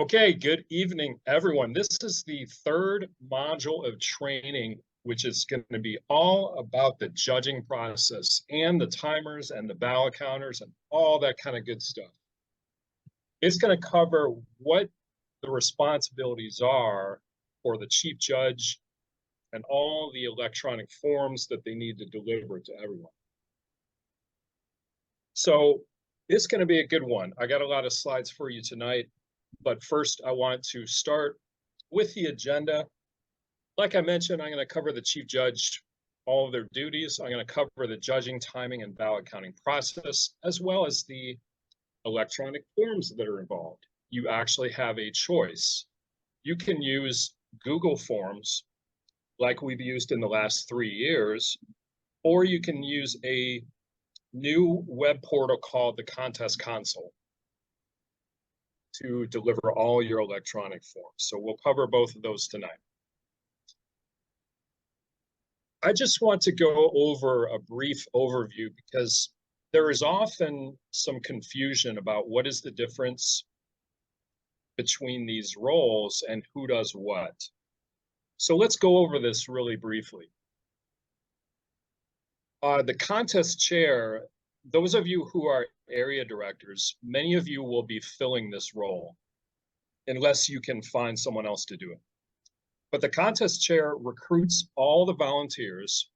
Okay, good evening, everyone. This is the third module of training, which is going to be all about the judging process and the timers and the ballot counters and all that kind of good stuff. It's going to cover what the responsibilities are for the chief judge and all the electronic forms that they need to deliver to everyone. So it's going to be a good one. I got a lot of slides for you tonight. But first, I want to start with the agenda. Like I mentioned, I'm going to cover the chief judge, all of their duties. I'm going to cover the judging, timing, and ballot counting process, as well as the electronic forms that are involved. You actually have a choice. You can use Google Forms, like we've used in the last 3 years, or you can use a new web portal called the Contest Console to deliver all your electronic forms. So we'll cover both of those tonight. I just want to go over a brief overview because there is often some confusion about what is the difference between these roles and who does what. So let's go over this really briefly. The contest chair, those of you who are area directors, many of you will be filling this role unless you can find someone else to do it. But the contest chair recruits all the volunteers.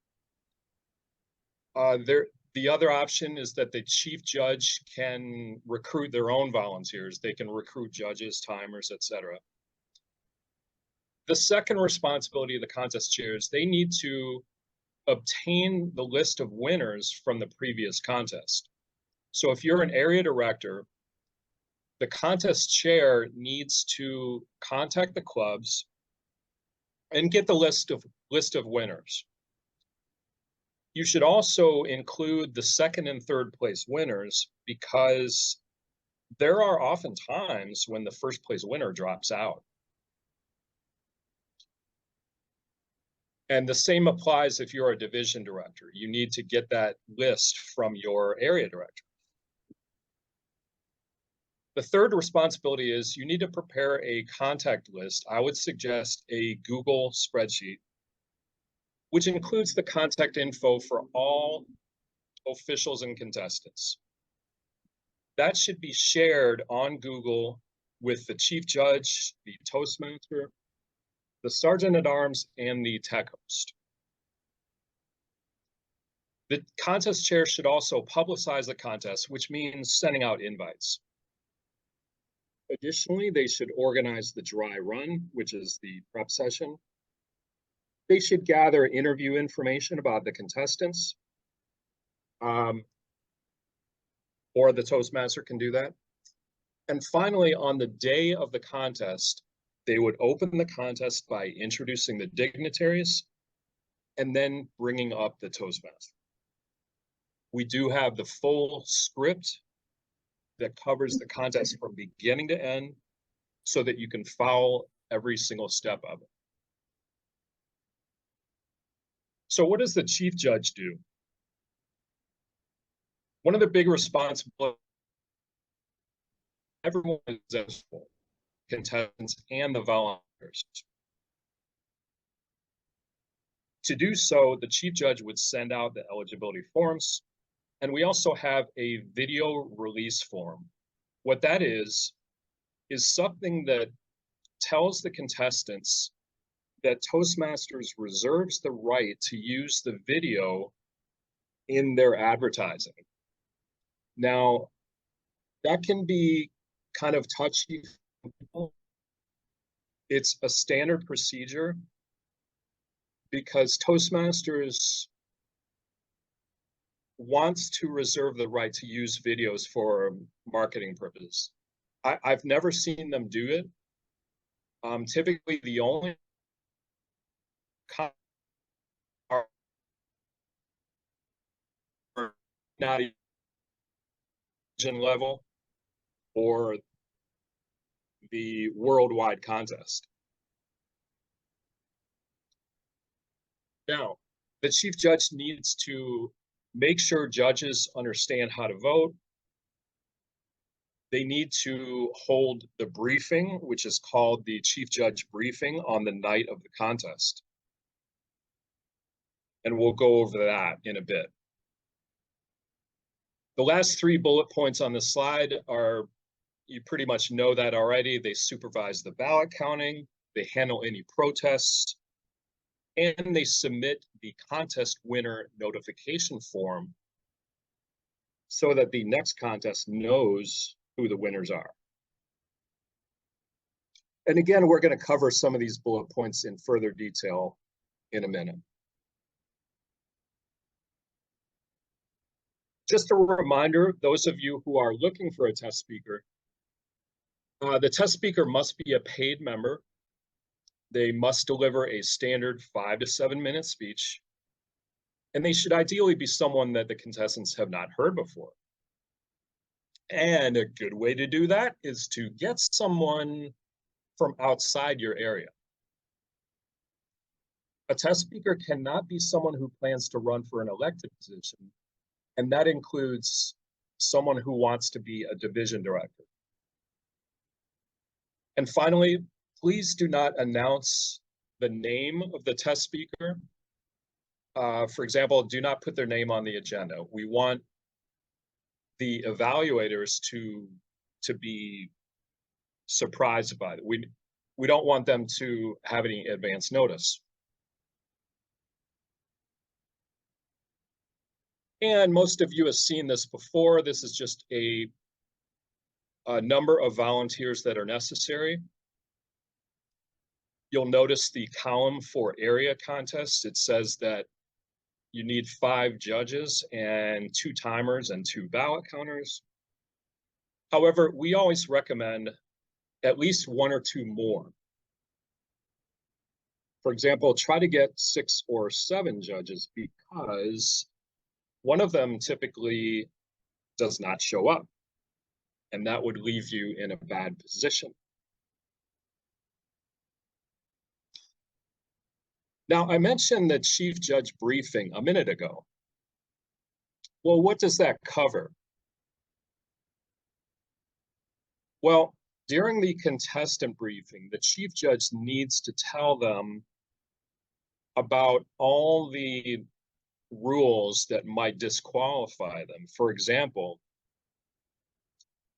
The other option is that the chief judge can recruit their own volunteers. They can recruit judges, timers, etc. The second responsibility of the contest chair is they need to obtain the list of winners from the previous contest. So if you're an area director, the contest chair needs to contact the clubs and get the list of winners. You should also include the second and third place winners because there are often times when the first place winner drops out. And the same applies if you're a division director. You need to get that list from your area director. The third responsibility is you need to prepare a contact list. I would suggest a Google spreadsheet, which includes the contact info for all officials and contestants. That should be shared on Google with the chief judge, the Toastmaster, the sergeant at arms, and the tech host. The contest chair should also publicize the contest, which means sending out invites. Additionally, they should organize the dry run, which is the prep session. They should gather interview information about the contestants, or the Toastmaster can do that. And finally, on the day of the contest, they would open the contest by introducing the dignitaries and then bringing up the Toastmaster. We do have the full script that covers the contest from beginning to end so that you can follow every single step of it. So what does the chief judge do? One of the big responsibilities, everyone is eligible, contestants and the volunteers. To do so, the chief judge would send out the eligibility forms, and we also have a video release form. What that is something that tells the contestants that Toastmasters reserves the right to use the video in their advertising. Now, that can be kind of touchy. It's a standard procedure because Toastmasters wants to reserve the right to use videos for marketing purposes. I've never seen them do it. Typically, the only not even level or the worldwide contest. Now, the chief judge needs to make sure judges understand how to vote. they need to hold the briefing, which is called the chief judge briefing, on the night of the contest. And we'll go over that in a bit. The last 3 bullet points on the slide are, you pretty much know that already. They supervise the ballot counting, they handle any protests, and they submit the contest winner notification form so that the next contest knows who the winners are. And again, we're going to cover some of these bullet points in further detail in a minute. Just a reminder, those of you who are looking for a test speaker, the test speaker must be a paid member. They must deliver a standard 5 to 7 minute speech, and they should ideally be someone that the contestants have not heard before. And a good way to do that is to get someone from outside your area. A test speaker cannot be someone who plans to run for an elected position, and that includes someone who wants to be a division director. And finally, please do not announce the name of the test speaker. For example, do not put their name on the agenda. We want the evaluators to be surprised by it. We don't want them to have any advance notice. And most of you have seen this before. This is just a number of volunteers that are necessary. You'll notice the column for area contests. It says that you need 5 judges and 2 timers and 2 ballot counters. However, we always recommend at least 1 or 2 more. For example, try to get 6 or 7 judges, because one of them typically does not show up, and that would leave you in a bad position. Now, I mentioned the chief judge briefing a minute ago. Well, what does that cover? Well, during the contestant briefing, the chief judge needs to tell them about all the rules that might disqualify them. For example,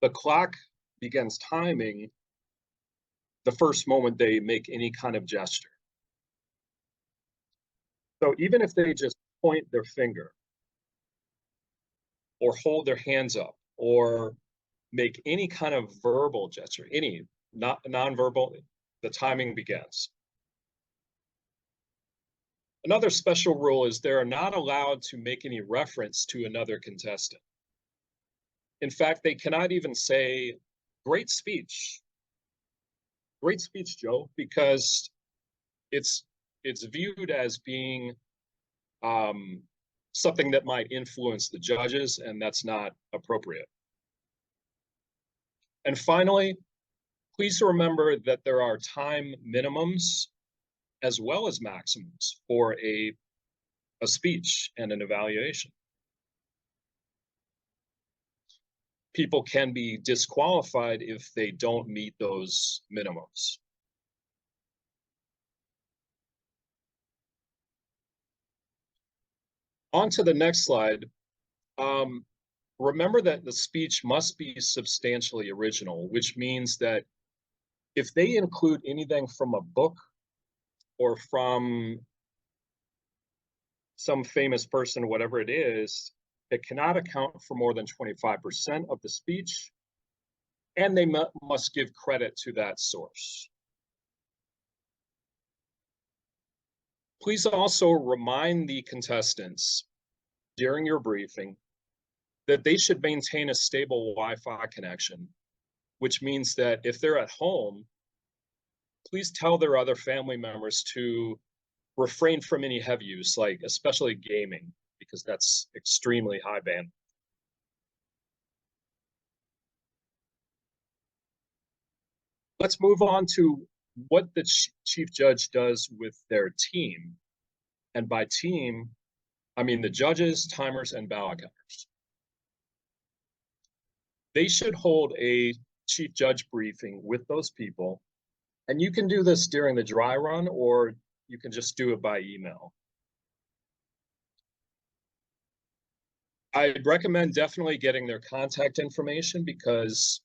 the clock begins timing the first moment they make any kind of gesture. So even if they just point their finger or hold their hands up or make any kind of verbal gesture, any non-verbal, the timing begins. Another special rule is they're not allowed to make any reference to another contestant. In fact, they cannot even say, "Great speech. Great speech, Joe," because it's viewed as being something that might influence the judges, and that's not appropriate. And finally, please remember that there are time minimums as well as maximums for a speech and an evaluation. People can be disqualified if they don't meet those minimums. On to the next slide. Remember that the speech must be substantially original, which means that if they include anything from a book or from some famous person, whatever it is, it cannot account for more than 25% of the speech, and they must give credit to that source. Please also remind the contestants during your briefing that they should maintain a stable Wi-Fi connection, which means that if they're at home, please tell their other family members to refrain from any heavy use, like especially gaming, because that's extremely high bandwidth. Let's move on to what the chief judge does with their team. And by team, I mean the judges, timers, and ballot counters. They should hold a chief judge briefing with those people. And you can do this during the dry run, or you can just do it by email. I'd recommend definitely getting their contact information, because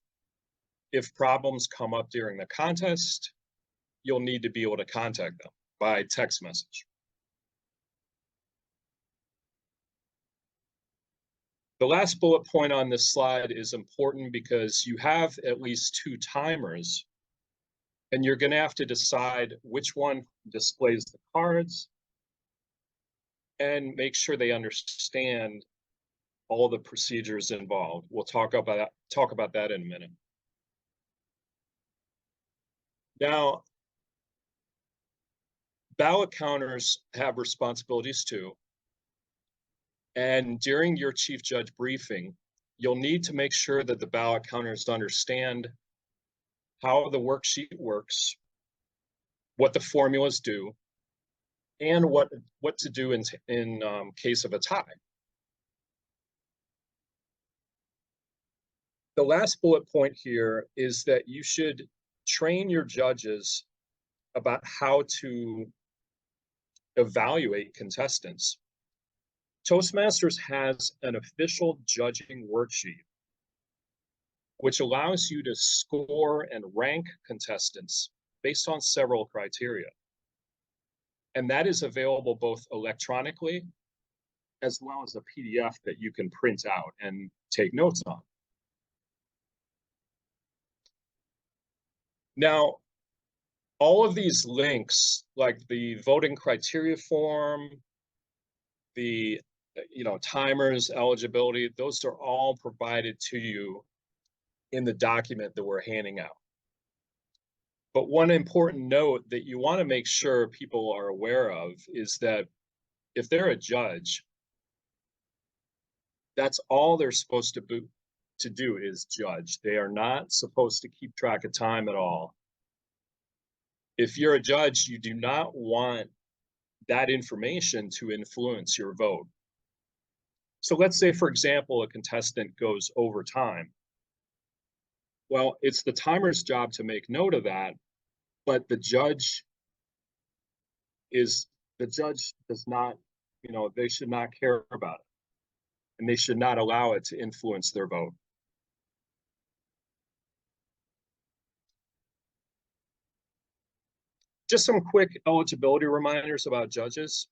if problems come up during the contest, you'll need to be able to contact them by text message. The last bullet point on this slide is important because you have at least 2 timers, and you're going to have to decide which one displays the cards and make sure they understand all the procedures involved. We'll talk about that in a minute. Now, ballot counters have responsibilities too. And during your chief judge briefing, you'll need to make sure that the ballot counters understand how the worksheet works, what the formulas do, and what to do in case of a tie. The last bullet point here is that you should train your judges about how to evaluate contestants. Toastmasters has an official judging worksheet, which allows you to score and rank contestants based on several criteria. And that is available both electronically as well as a PDF that you can print out and take notes on. Now, all of these links, like the voting criteria form, the timers, eligibility, those are all provided to you in the document that we're handing out. But one important note that you want to make sure people are aware of is that if they're a judge, that's all they're supposed to do is judge. They are not supposed to keep track of time at all. If you're a judge, you do not want that information to influence your vote. So let's say, for example, a contestant goes over time. Well, it's the timer's job to make note of that, but the judge does not, they should not care about it, and they should not allow it to influence their vote. Just some quick eligibility reminders about judges.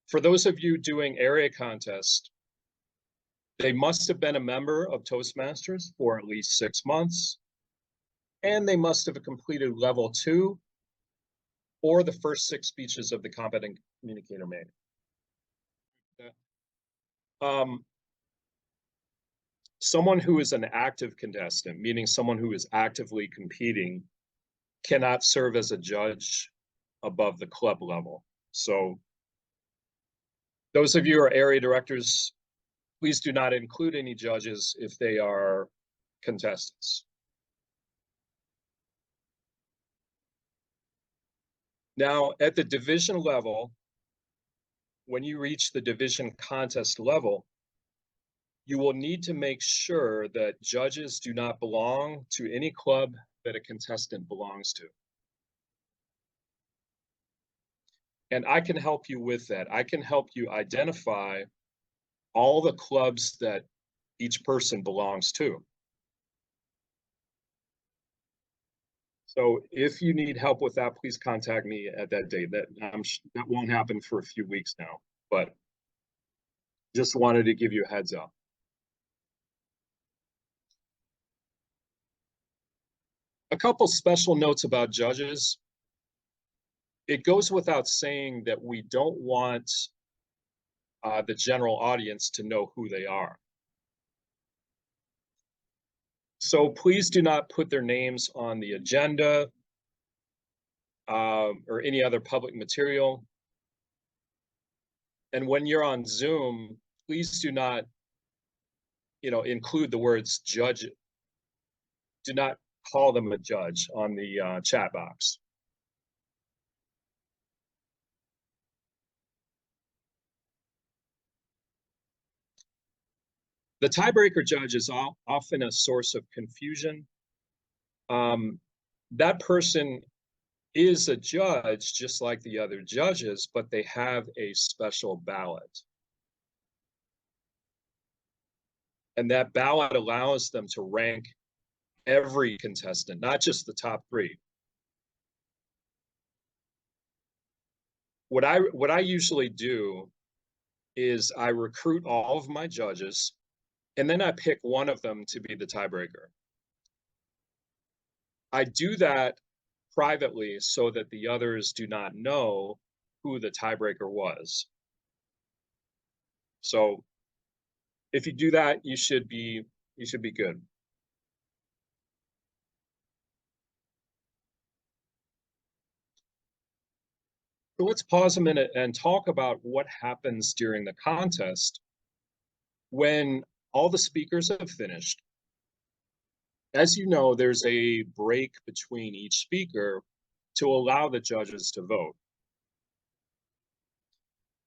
For those of you doing area contest, they must have been a member of Toastmasters for at least 6 months, and they must have completed level 2 or the first 6 speeches of the competent communicator manual. Someone who is an active contestant, meaning someone who is actively competing, cannot serve as a judge above the club level. So those of you who are area directors, please do not include any judges if they are contestants. Now, at the division level, when you reach the division contest level, you will need to make sure that judges do not belong to any club that a contestant belongs to. And I can help you with that. I can help you identify all the clubs that each person belongs to. So if you need help with that, please contact me at that date. That won't happen for a few weeks now, but just wanted to give you a heads up. A couple special notes about judges. It goes without saying that we don't want the general audience to know who they are. So please do not put their names on the agenda or any other public material. And when you're on Zoom, please do not, include the words judge. Do not call them a judge on the chat box. The tiebreaker judge is often a source of confusion. That person is a judge just like the other judges, but they have a special ballot. And that ballot allows them to rank every contestant, not just the top three. What I usually do is I recruit all of my judges, and then I pick one of them to be the tiebreaker. I do that privately so that the others do not know who the tiebreaker was. So if you do that, you should be good. So let's pause a minute and talk about what happens during the contest when all the speakers have finished. As you know, there's a break between each speaker to allow the judges to vote.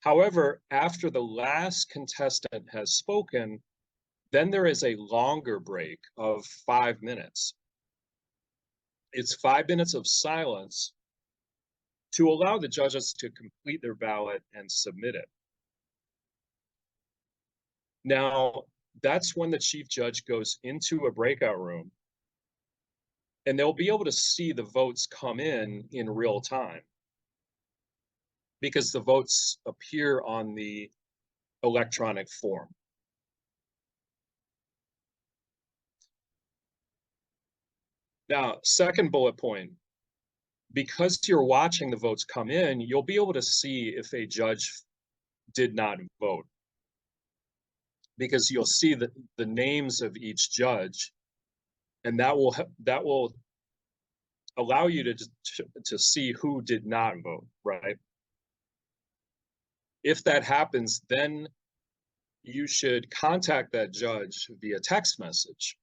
However, after the last contestant has spoken, then there is a longer break of 5 minutes. It's 5 minutes of silence to allow the judges to complete their ballot and submit it. Now, that's when the chief judge goes into a breakout room, and they'll be able to see the votes come in real time because the votes appear on the electronic form. Now, second bullet point, because you're watching the votes come in, you'll be able to see if a judge did not vote, because you'll see the names of each judge, and that will allow you to see who did not vote, right? If that happens, then you should contact that judge via text message.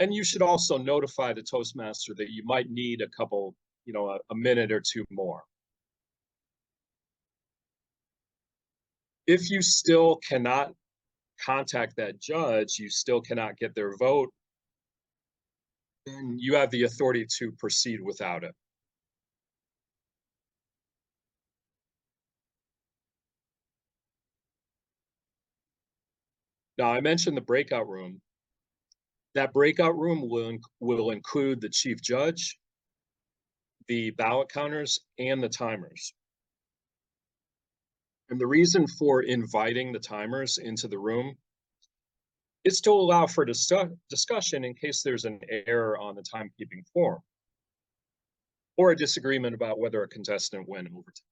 And you should also notify the Toastmaster that you might need a couple, a minute or two more. If you still cannot contact that judge, you still cannot get their vote, then you have the authority to proceed without it. Now, I mentioned the breakout room. That breakout room will include the chief judge, the ballot counters, and the timers. And the reason for inviting the timers into the room is to allow for discussion in case there's an error on the timekeeping form or a disagreement about whether a contestant went over time.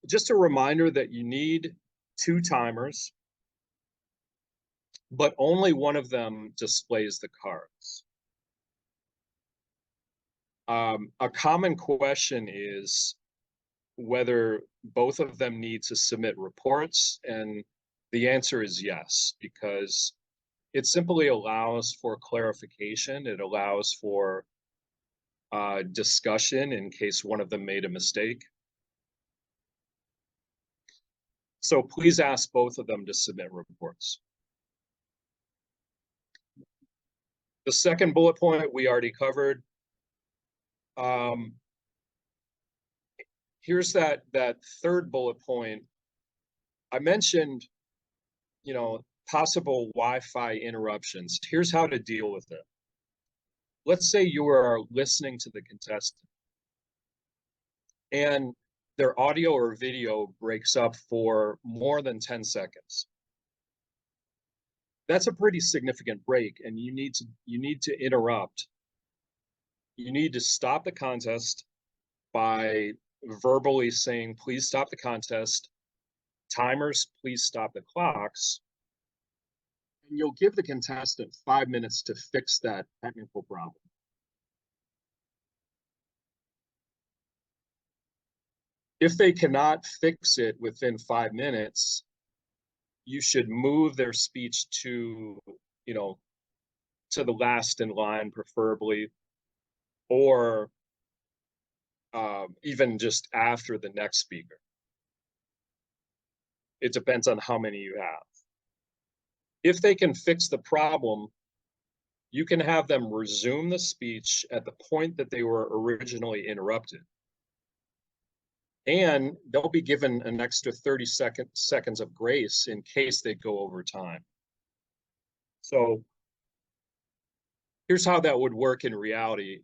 Just a reminder that you need 2 timers, but only one of them displays the cards. A common question is whether both of them need to submit reports, and the answer is yes, because it simply allows for clarification. It allows for discussion in case one of them made a mistake. So please ask both of them to submit reports. The second bullet point we already covered. Here's that third bullet point. I mentioned, possible Wi-Fi interruptions. Here's how to deal with it. Let's say you are listening to the contestant and their audio or video breaks up for more than 10 seconds. That's a pretty significant break, and you need to interrupt. You need to stop the contest by verbally saying, please stop the contest. Timers, please stop the clocks. And you'll give the contestant 5 minutes to fix that technical problem. If they cannot fix it within 5 minutes, you should move their speech to the last in line, preferably, or even just after the next speaker. It depends on how many you have. If they can fix the problem, you can have them resume the speech at the point that they were originally interrupted. And they'll be given an extra 30 seconds of grace in case they go over time. So here's how that would work in reality.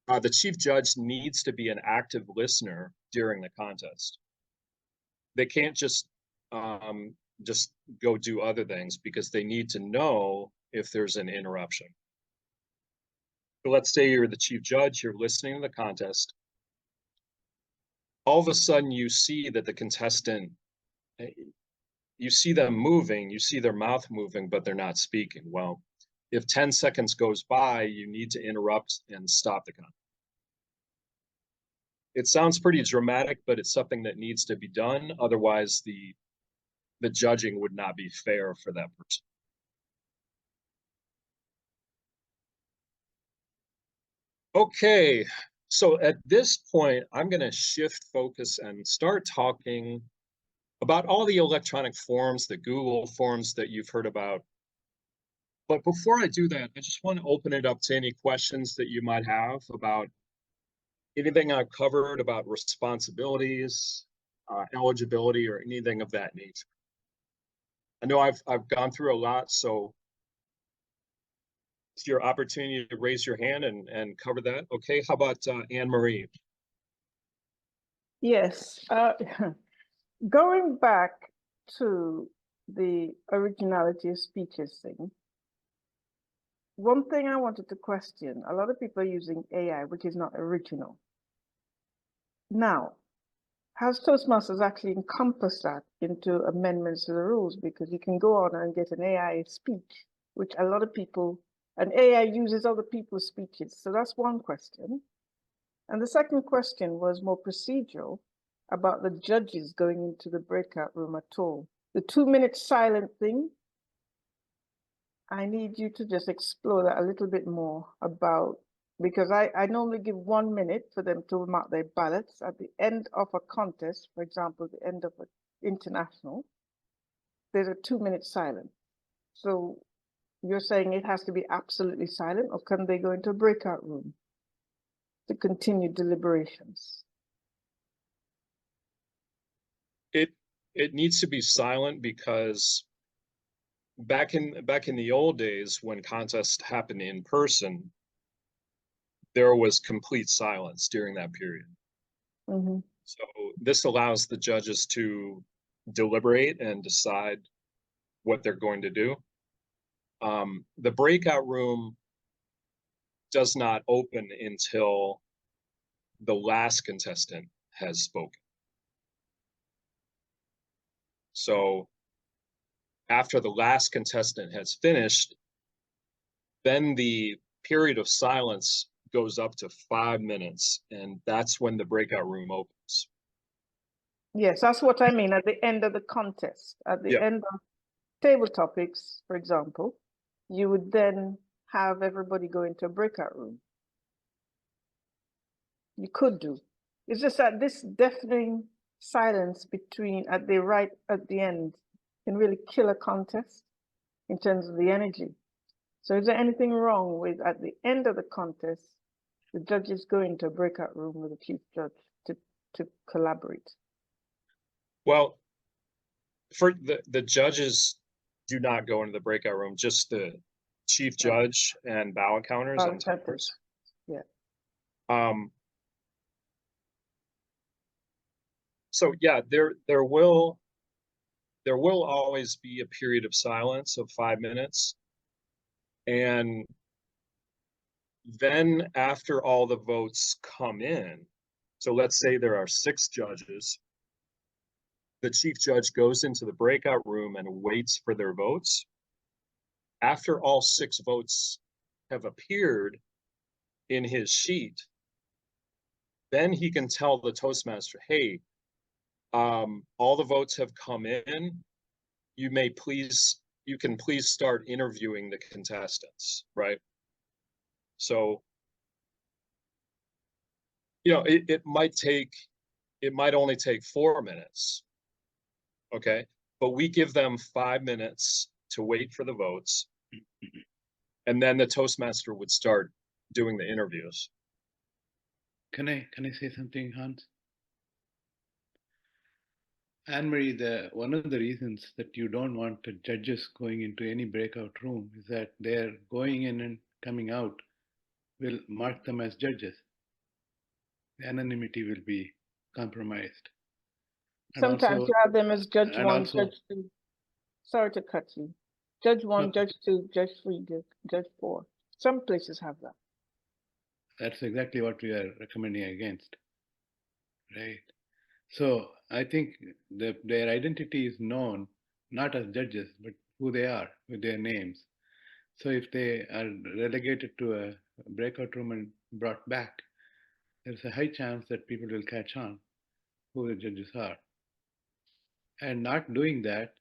The chief judge needs to be an active listener during the contest. They can't just go do other things because they need to know if there's an interruption. So let's say you're the chief judge, you're listening to the contest. All of a sudden you see that the contestant, you see them moving, you see their mouth moving, but they're not speaking. Well, if 10 seconds goes by, you need to interrupt and stop the contest. It sounds pretty dramatic, but it's something that needs to be done. Otherwise, the judging would not be fair for that person. Okay, so at this point, I'm going to shift focus and start talking about all the electronic forms, the Google forms that you've heard about. But before I do that, I just want to open it up to any questions that you might have about anything I've covered about responsibilities, eligibility, or anything of that nature. I know I've gone through a lot, so it's your opportunity to raise your hand and cover that. Okay, how about Anne-Marie? Yes, going back to the originality of speeches thing, one thing I wanted to question, a lot of people are using AI, which is not original. Now, has Toastmasters actually encompassed that into amendments to the rules? Because you can go on and get an AI speech, which a lot of people, and AI uses other people's speeches. So that's one question. And the second question was more procedural about the judges going into the breakout room at all. The 2-minute silent thing, I need you to just explore that a little bit more about, because I normally give 1 minute for them to mark their ballots at the end of a contest, for example, the end of an international, there's a 2-minute silence. So you're saying it has to be absolutely silent, or can they go into a breakout room to continue deliberations? It needs to be silent because back in the old days when contests happened in person, there was complete silence during that period. Mm-hmm. So this allows the judges to deliberate and decide what they're going to do. The breakout room does not open until the last contestant has spoken. So after the last contestant has finished, then the period of silence goes up to 5 minutes, and that's when the breakout room opens. Yes, that's what I mean. At the end of the contest, at the end of table topics, for example, you would then have everybody go into a breakout room. You could do. It's just that this deafening silence between at the end can really kill a contest in terms of the energy. So is there anything wrong with at the end of the contest, the judges go into a breakout room with the chief judge to collaborate? Well, for the judges do not go into the breakout room, just the chief judge and ballot counters and timers. Yeah. So yeah, there will always be a period of silence of 5 minutes. And then after all the votes come in, so let's say there are 6 judges, the chief judge goes into the breakout room and waits for their votes. After all 6 votes have appeared in his sheet, then he can tell the Toastmaster, hey, all the votes have come in. You can please start interviewing the contestants, right? So you know, it might only take 4 minutes. Okay. But we give them 5 minutes to wait for the votes. And then the Toastmaster would start doing the interviews. Can I say something, Hans? Anne-Marie, one of the reasons that you don't want the judges going into any breakout room is that they're going in and coming out will mark them as judges. The anonymity will be compromised. And Sometimes also, you have them as judge and one, also, judge two. Sorry to cut you. Judge one, no, judge two, judge three, judge four. Some places have that. that's exactly what we are recommending against, right? So I think their identity is known not as judges, but who they are with their names. So if they are relegated to a breakout room and brought back, there's a high chance that people will catch on who the judges are. And not doing that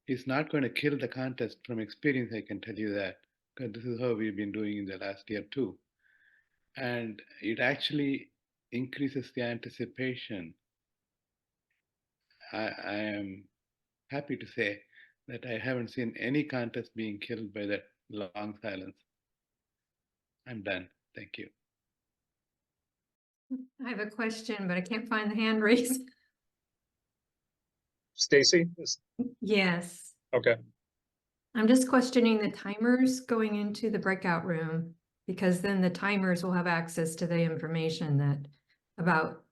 is not going to kill the contest from experience, I can tell you that, because this is how we've been doing in the last year too. And it actually increases the anticipation. I am happy to say that I haven't seen any contest being killed by that long silence. I'm done. Thank you. I have a question, but I can't find the hand raise. Stacy? Yes, Okay. I'm just questioning the timers going into the breakout room, because then the timers will have access to the information that about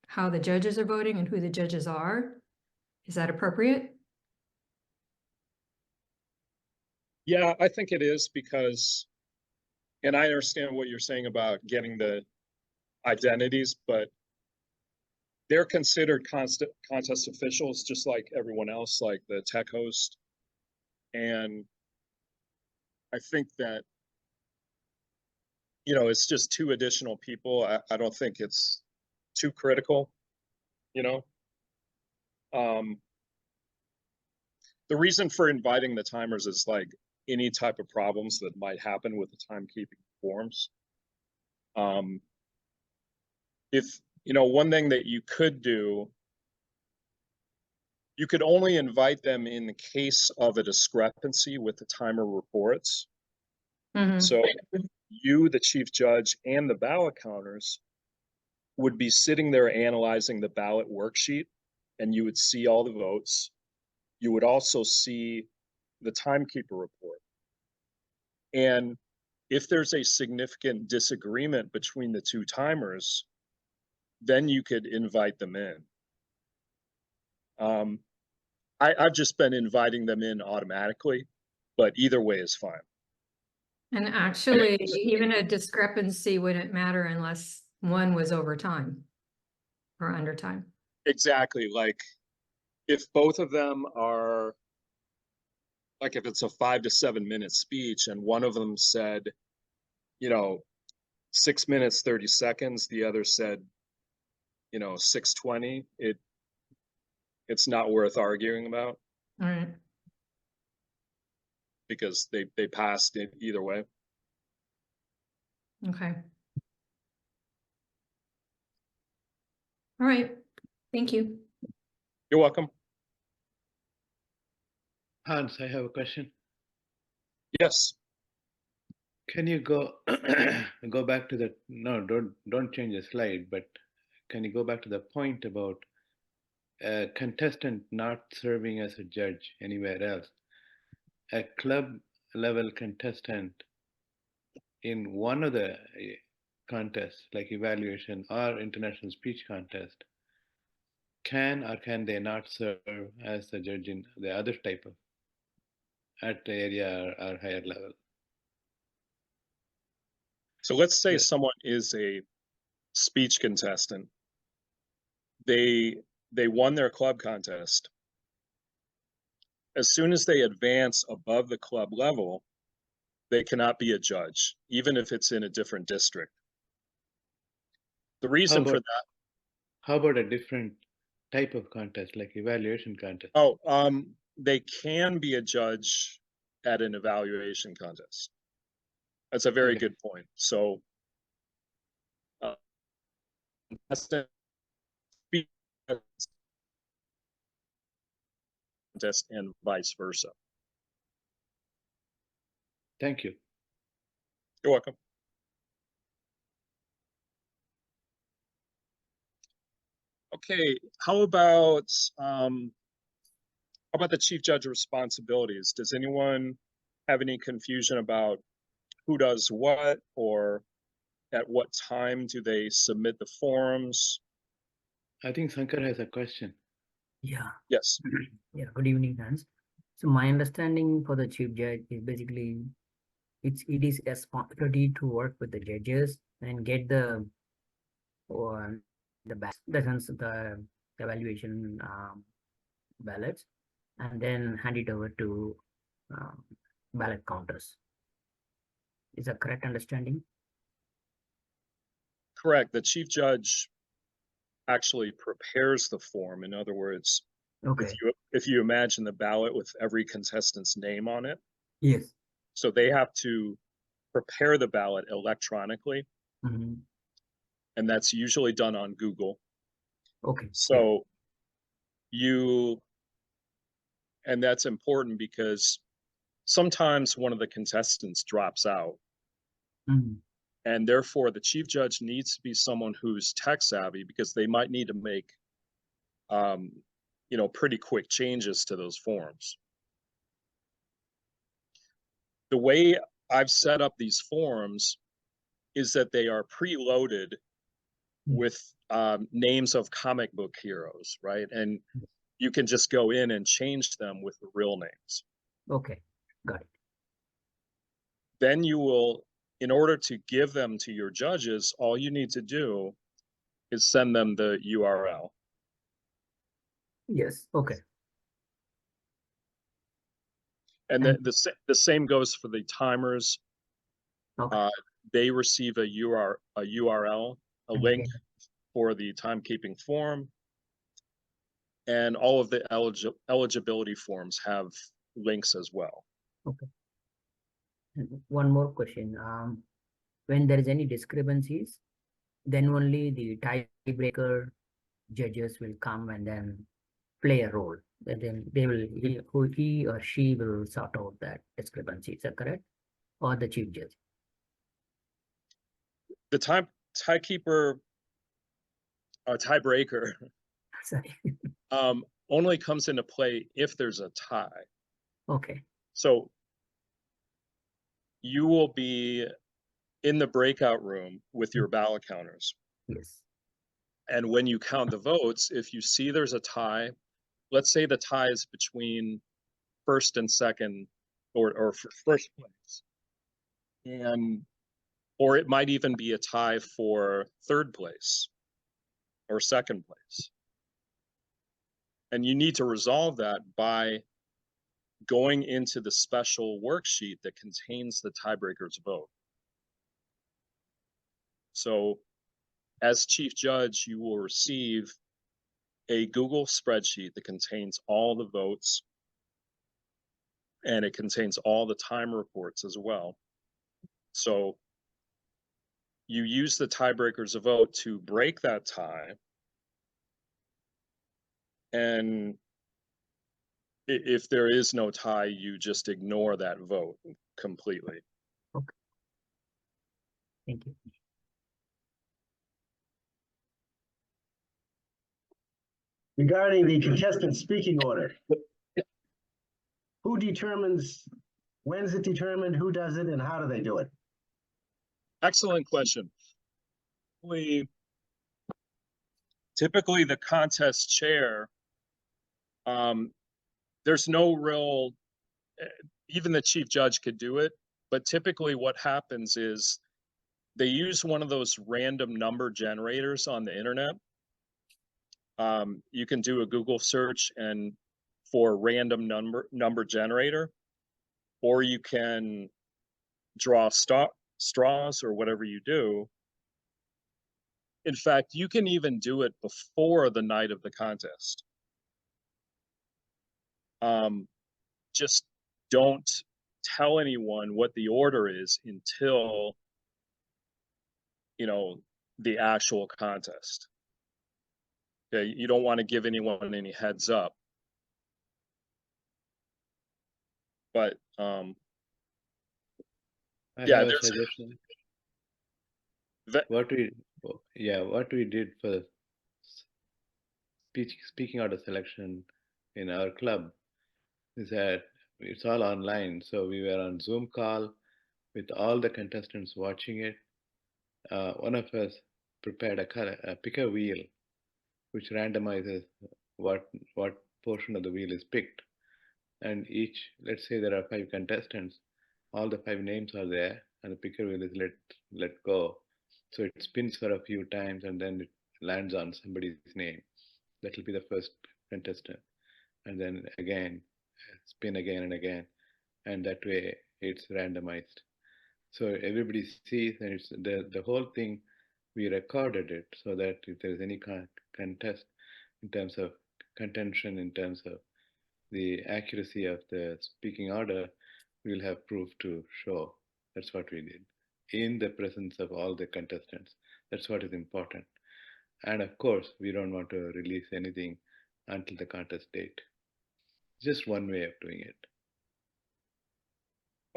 how the judges are voting and who the judges are. Is that appropriate? Yeah, I think it is because, and I understand what you're saying about getting the identities, but they're considered contest officials just like everyone else, like the tech host. And I think that, you know, it's just 2 additional people. I don't think it's too critical, you know. The reason for inviting the timers is like any type of problems that might happen with the timekeeping forms. If, you know, one thing that you could do, you could only invite them in the case of a discrepancy with the timer reports. So you, the chief judge, and the ballot counters would be sitting there analyzing the ballot worksheet, and you would see all the votes. You would also see the timekeeper report. And if there's a significant disagreement between the 2 timers, then you could invite them in. I've just been inviting them in automatically, but either way is fine. And actually, even a discrepancy wouldn't matter unless one was over time or under time. Exactly. Like if both of them are, like if it's a 5 to 7 minute speech and one of them said, you know, 6 minutes, 30 seconds, the other said, you know, 6:20, it's not worth arguing about. All right. Because they passed it either way. Okay. All right. Thank you. You're welcome. Hans, I have a question. Yes. Can you go go back to the, no, don't change the slide, but can you go back to the point about a contestant not serving as a judge anywhere else? A club level contestant in one of the contests, like evaluation or international speech contest, can or can they not serve as a judge in the other type of, at the area or higher level? So let's say Yeah. someone is a speech contestant. They won their club contest. As soon as they advance above the club level, they cannot be a judge, even if it's in a different district. The reason for that. How about a different type of contest, like evaluation contest? Oh, they can be a judge at an evaluation contest. That's a very good point. So contestant contest and vice versa. Thank you. You're welcome. Okay, how about the chief judge responsibilities? Does anyone have any confusion about who does what, or at what time do they submit the forms? I think Sankar has a question. Yeah, Yes. yeah. Good evening, Hans. So my understanding for the chief judge is basically it is a responsibility to work with the judges and get the evaluation ballots, and then hand it over to ballot counters. Is that correct understanding? Correct. The chief judge actually prepares the form. In other words, Okay. if you imagine the ballot with every contestant's name on it, Yes. so they have to prepare the ballot electronically, Mm-hmm. and that's usually done on Google. Okay. So and that's important because sometimes one of the contestants drops out, Mm-hmm. and therefore the chief judge needs to be someone who's tech savvy, because they might need to make pretty quick changes to those forms. The way I've set up these forms is that they are preloaded with names of comic book heroes, right? And you can just go in and change them with the real names. Okay, got it. Then you will, in order to give them to your judges, all you need to do is send them the URL. Yes. Okay. And And- the same goes for the timers. Okay. They receive a URL, a link for the timekeeping form, and all of the eligibility forms have links as well. Okay. And one more question. When there is any discrepancies, then only the tiebreaker judges will come and then play a role. And then they will he or she will sort out that discrepancy. Is that correct? Or the chief judge? The tiebreaker Sorry. only comes into play if there's a tie. Okay. So you will be in the breakout room with your ballot counters. Yes. And when you count the votes, if you see there's a tie, let's say the tie is between first and second, or first place, or it might even be a tie for third place or second place. And you need to resolve that by going into the special worksheet that contains the tiebreaker's vote. So as chief judge, you will receive a Google spreadsheet that contains all the votes, and it contains all the time reports as well. So you use the tiebreaker's vote to break that tie, and if there is no tie, you just ignore that vote completely. Okay. Thank you. Regarding the contestant speaking order, who determines, when is it determined, who does it, and how do they do it? Excellent question. Typically the contest chair, there's no real, even the chief judge could do it, but typically what happens is they use one of those random number generators on the internet. You can do a Google search and for random number generator, or you can draw straws or whatever you do. In fact, you can even do it before the night of the contest. Just don't tell anyone what the order is until the actual contest. Okay, you don't want to give anyone any heads up. But I yeah, have a there's suggestion. that, What we did for speaking out of selection in our club is that it's all online. So we were on Zoom call with all the contestants watching it. One of us prepared a picker wheel, which randomizes what portion of the wheel is picked. And each, let's say there are 5 contestants, all the 5 names are there, and the picker wheel is let go. So it spins for a few times, and then it lands on somebody's name. That will be the first contestant, and then again, spin again and again, and that way it's randomized. So everybody sees, and it's the whole thing. We recorded it so that if there's any contest in terms of contention, in terms of the accuracy of the speaking order, we'll have proof to show. That's what we did in the presence of all the contestants. That's what is important. And of course, we don't want to release anything until the contest date. Just one way of doing it.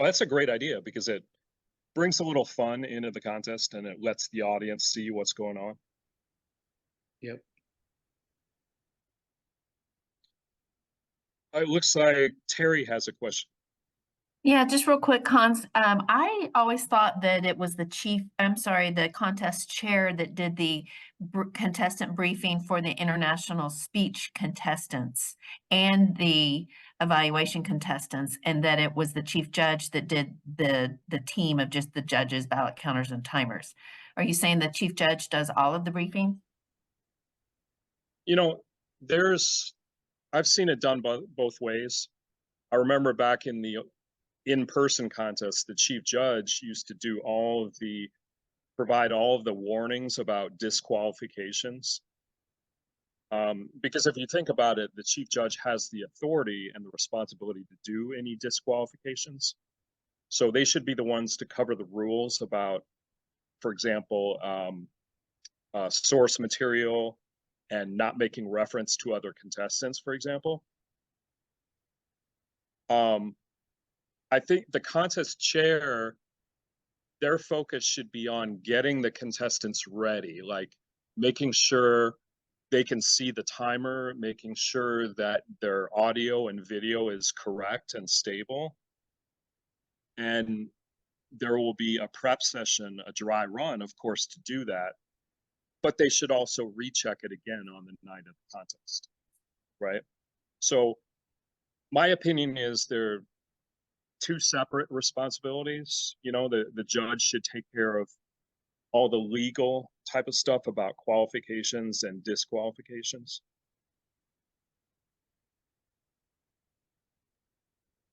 well, that's a great idea because it brings a little fun into the contest and it lets the audience see what's going on. Yep. It looks like Terry has a question. Yeah, just real quick, Hans. I always thought that it was the the contest chair that did the contestant briefing for the international speech contestants and the evaluation contestants, and that it was the chief judge that did the team of just the judges, ballot counters, and timers. Are you saying the chief judge does all of the briefing? You know, I've seen it done both ways. I remember back in the in-person contest, the chief judge used to do provide all of the warnings about disqualifications. Because if you think about it, the chief judge has the authority and the responsibility to do any disqualifications. So they should be the ones to cover the rules about, for example, source material and not making reference to other contestants, for example. I think the contest chair, their focus should be on getting the contestants ready, like making sure they can see the timer, making sure that their audio and video is correct and stable. And there will be a prep session, a dry run, of course, to do that. But they should also recheck it again on the night of the contest, right? So my opinion is they're 2 separate responsibilities. You know, the judge should take care of all the legal type of stuff about qualifications and disqualifications.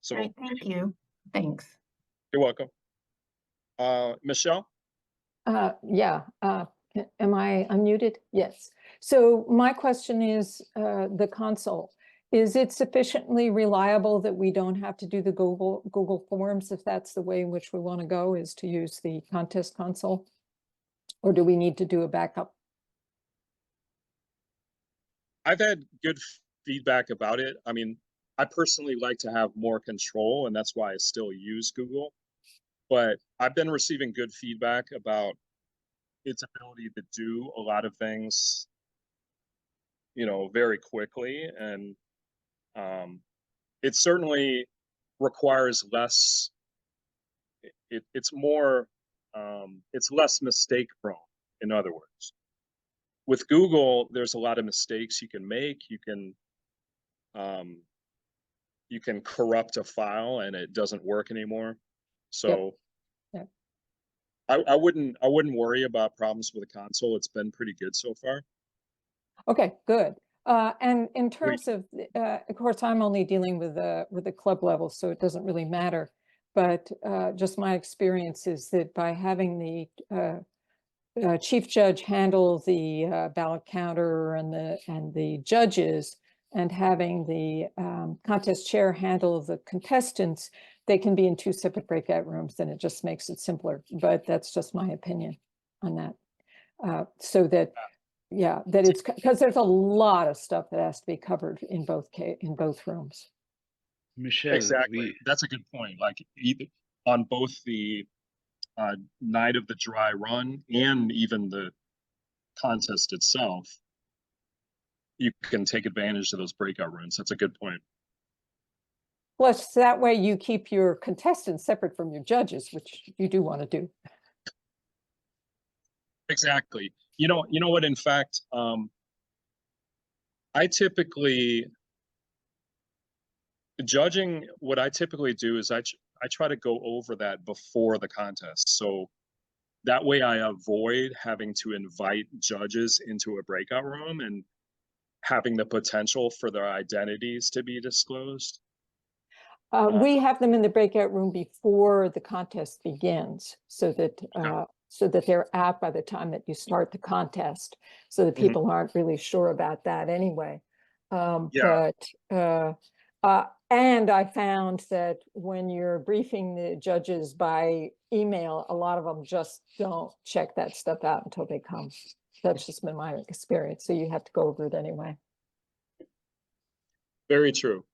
So Great, thank you. Thanks. you're welcome. Michelle? Yeah, am I unmuted? Yes. So my question is, the console, is it sufficiently reliable that we don't have to do the Google Forms if that's the way in which we want to go, is to use the contest console? Or do we need to do a backup? I've had good feedback about it. I mean, I personally like to have more control, and that's why I still use Google. But I've been receiving good feedback about its ability to do a lot of things, you know, very quickly. And it certainly requires less, it's less mistake prone, in other words. With Google, there's a lot of mistakes you can make. You can corrupt a file and it doesn't work anymore. So Yep. I wouldn't worry about problems with the console. It's been pretty good so far. Okay, good. And in terms of course, I'm only dealing with the club level, so it doesn't really matter. But just my experience is that by having the chief judge handle the ballot counter and the judges, and having the contest chair handle the contestants, they can be in 2 separate breakout rooms, and it just makes it simpler. But that's just my opinion on that. So that, yeah, that it's, because there's a lot of stuff that has to be covered in both rooms. Michelle, Exactly. That's a good point. Like either on both the night of the dry run and even the contest itself, you can take advantage of those breakout rooms. That's a good point. Plus, that way you keep your contestants separate from your judges, which you do want to do. Exactly. You know what, in fact, I typically, judging, what I typically do is I try to go over that before the contest. So that way I avoid having to invite judges into a breakout room and having the potential for their identities to be disclosed. We have them in the breakout room before the contest begins, so that they're out by the time that you start the contest, so that people aren't really sure about that anyway. Yeah. And I found that when you're briefing the judges by email, a lot of them just don't check that stuff out until they come. That's just been my experience. So you have to go over it anyway. Very true.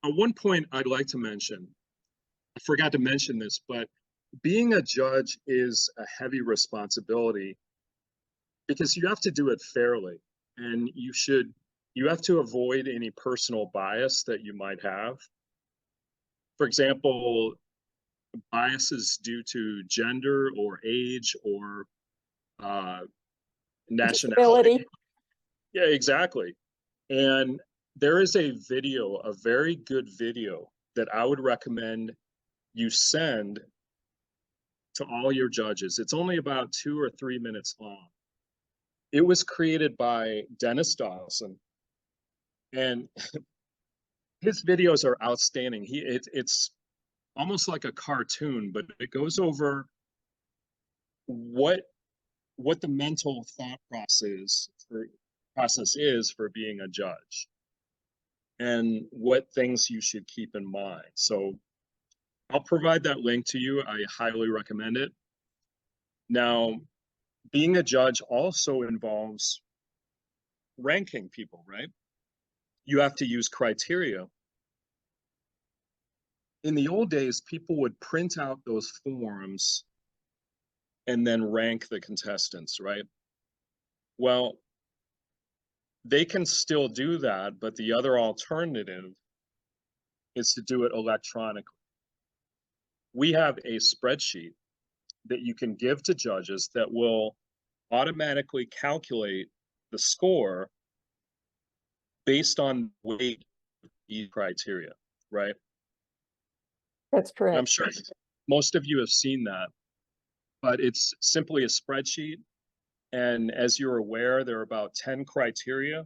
One point I'd like to mention, I forgot to mention this, but being a judge is a heavy responsibility because you have to do it fairly, and you have to avoid any personal bias that you might have. For example, biases due to gender or age or nationality. Disability. Yeah, exactly. And there is a video, a very good video that I would recommend you send to all your judges. It's only about 2 or 3 minutes long. It was created by Dennis Dawson, and his videos are outstanding. It's almost like a cartoon, but it goes over what the mental thought process is for being a judge, and what things you should keep in mind. So I'll provide that link to you. I highly recommend it. Now, being a judge also involves ranking people, right? You have to use criteria. In the old days, people would print out those forms and then rank the contestants, right? Well, they can still do that, but the other alternative is to do it electronically. We have a spreadsheet that you can give to judges that will automatically calculate the score based on weight criteria, right? That's correct. I'm sure most of you have seen that, but it's simply a spreadsheet. And as you're aware, there are about 10 criteria,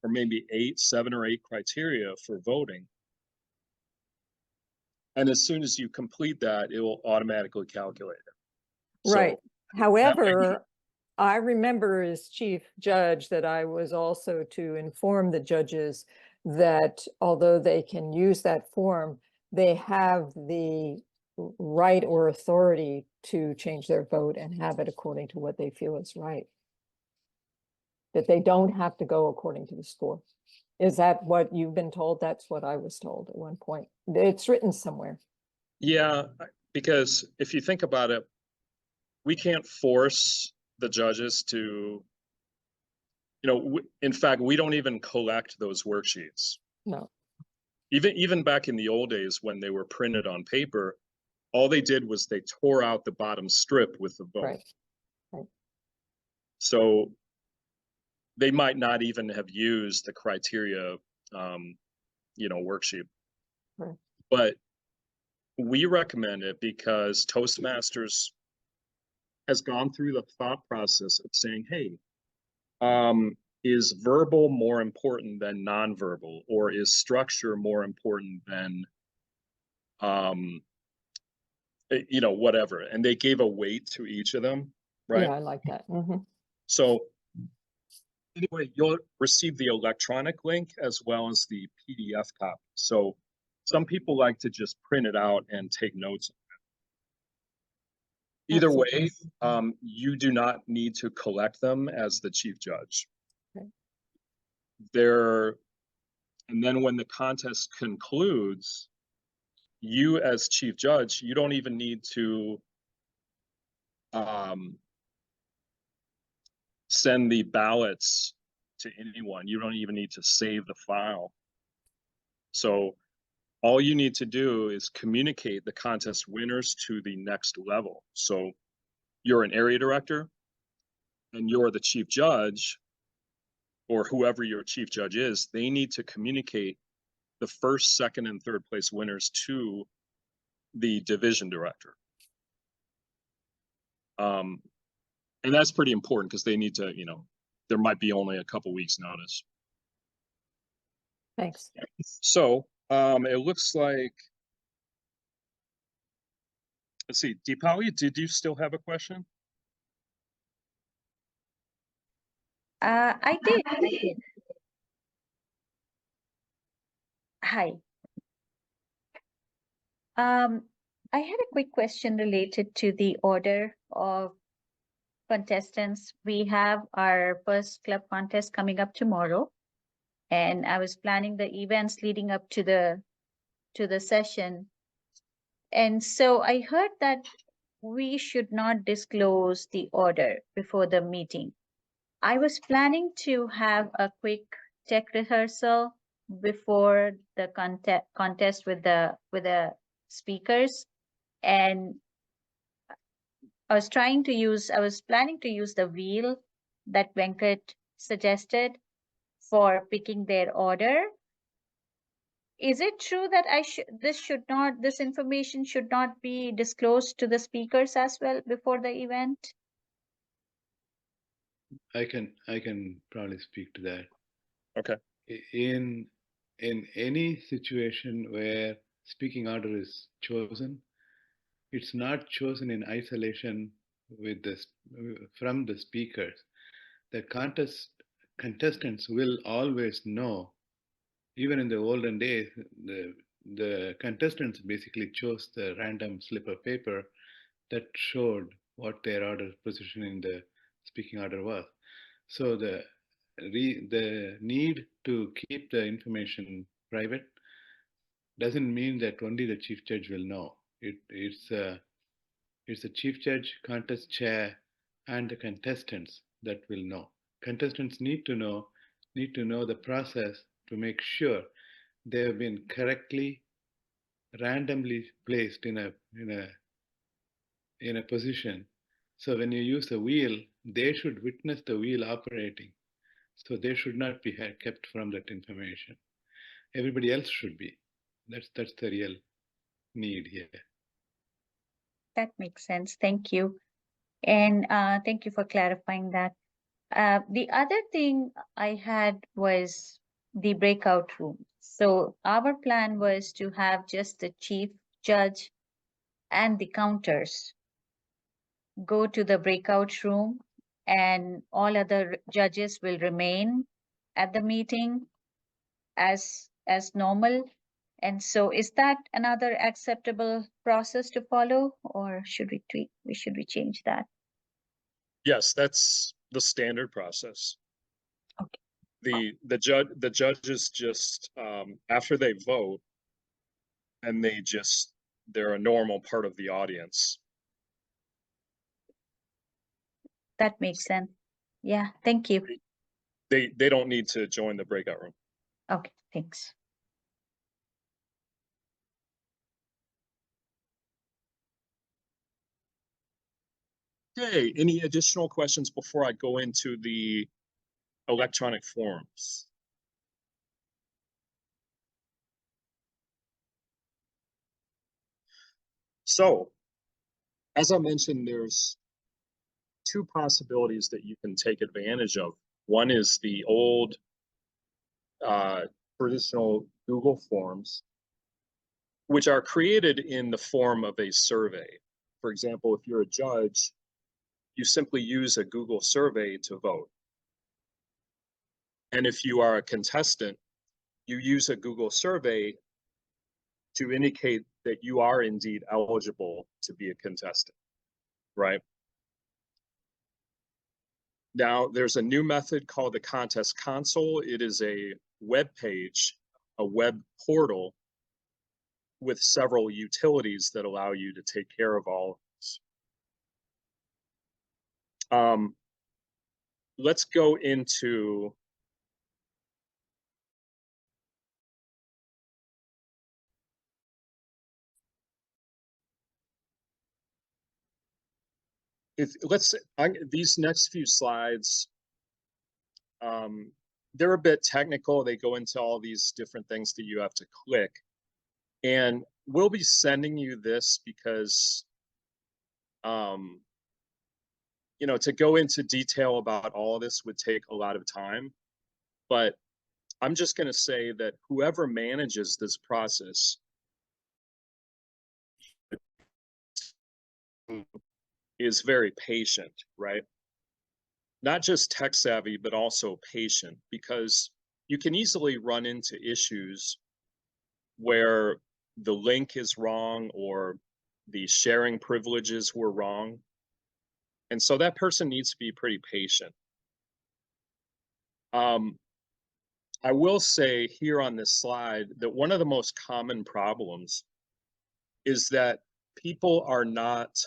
or maybe 7 or 8 criteria for voting. And as soon as you complete that, it will automatically calculate it. Right. So However, I remember as chief judge that I was also to inform the judges that although they can use that form, they have the right or authority to change their vote and have it according to what they feel is right. That they don't have to go according to the score. Is that what you've been told? That's what I was told at one point. It's written somewhere. Yeah, because if you think about it, we can't force the judges to, in fact, we don't even collect those worksheets. No. Even back in the old days when they were printed on paper, all they did was they tore out the bottom strip with the vote. Right. So they might not even have used the criteria, worksheet. Right. But we recommend it because Toastmasters has gone through the thought process of saying, hey, is verbal more important than nonverbal, or is structure more important than whatever? And they gave a weight to each of them, right? Yeah, I like that. So anyway, you'll receive the electronic link as well as the PDF copy. So some people like to just print it out and take notes. Either That's way, you do not need to collect them as the chief judge. Okay. And then when the contest concludes, you as chief judge, you don't even need to send the ballots to anyone. You don't even need to save the file. So all you need to do is communicate the contest winners to the next level. So you're an area director and you're the chief judge, or whoever your chief judge is, they need to communicate the first, second, and third place winners to the division director. And that's pretty important because they need to, there might be only a couple weeks notice. Thanks. So it looks like, let's see, Deepali, did you still have a question? I did. Hi. I had a quick question related to the order of contestants. We have our first club contest coming up tomorrow, and I was planning the events leading up to the session. And so I heard that we should not disclose the order before the meeting. I was planning to have a quick tech rehearsal before the contest with the speakers, and I was planning to use the wheel that Venkat suggested for picking their order. Is it true that this information should not be disclosed to the speakers as well before the event? I can probably speak to that. Okay. In any situation where speaking order is chosen, it's not chosen in isolation with from the speakers. The contestants will always know. Even in the olden days, the contestants basically chose the random slip of paper that showed what their order position in the speaking order was. So the need to keep the information private doesn't mean that only the chief judge will know. It's the chief judge, contest chair, and the contestants that will know. Contestants need to know the process to make sure they have been correctly, randomly placed in a position. So when you use a wheel, they should witness the wheel operating. So they should not be kept from that information. Everybody else should be. That's the real need here. That makes sense. Thank you. And thank you for clarifying that. The other thing I had was the breakout room. So our plan was to have just the chief judge and the counters go to the breakout room, and all other judges will remain at the meeting as normal. And so is that another acceptable process to follow, or should we change that? Yes, that's the standard process. Okay. The judges just after they vote, and they're a normal part of the audience. That makes sense. Yeah, thank you. They don't need to join the breakout room. Okay, thanks. Okay, any additional questions before I go into the electronic forms? So, as I mentioned, there's two possibilities that you can take advantage of. One is the old traditional Google Forms, which are created in the form of a survey. For example, if you're a judge, you simply use a Google survey to vote. And if you are a contestant, you use a Google survey to indicate that you are indeed eligible to be a contestant. right? Now, there's a new method called the contest console. It is a web page, a web portal with several utilities that allow you to take care of all of this. Let's go into these next few slides, they're a bit technical. They go into all these different things that you have to click. And we'll be sending you this because, you know, to go into detail about all of this would take a lot of time. But I'm just going to say that whoever manages this process is very patient, right? Not just tech savvy, but also patient, because you can easily run into issues where the link is wrong or the sharing privileges were wrong. And so that person needs to be pretty patient. I will say here on this slide that one of the most common problems is that people are not,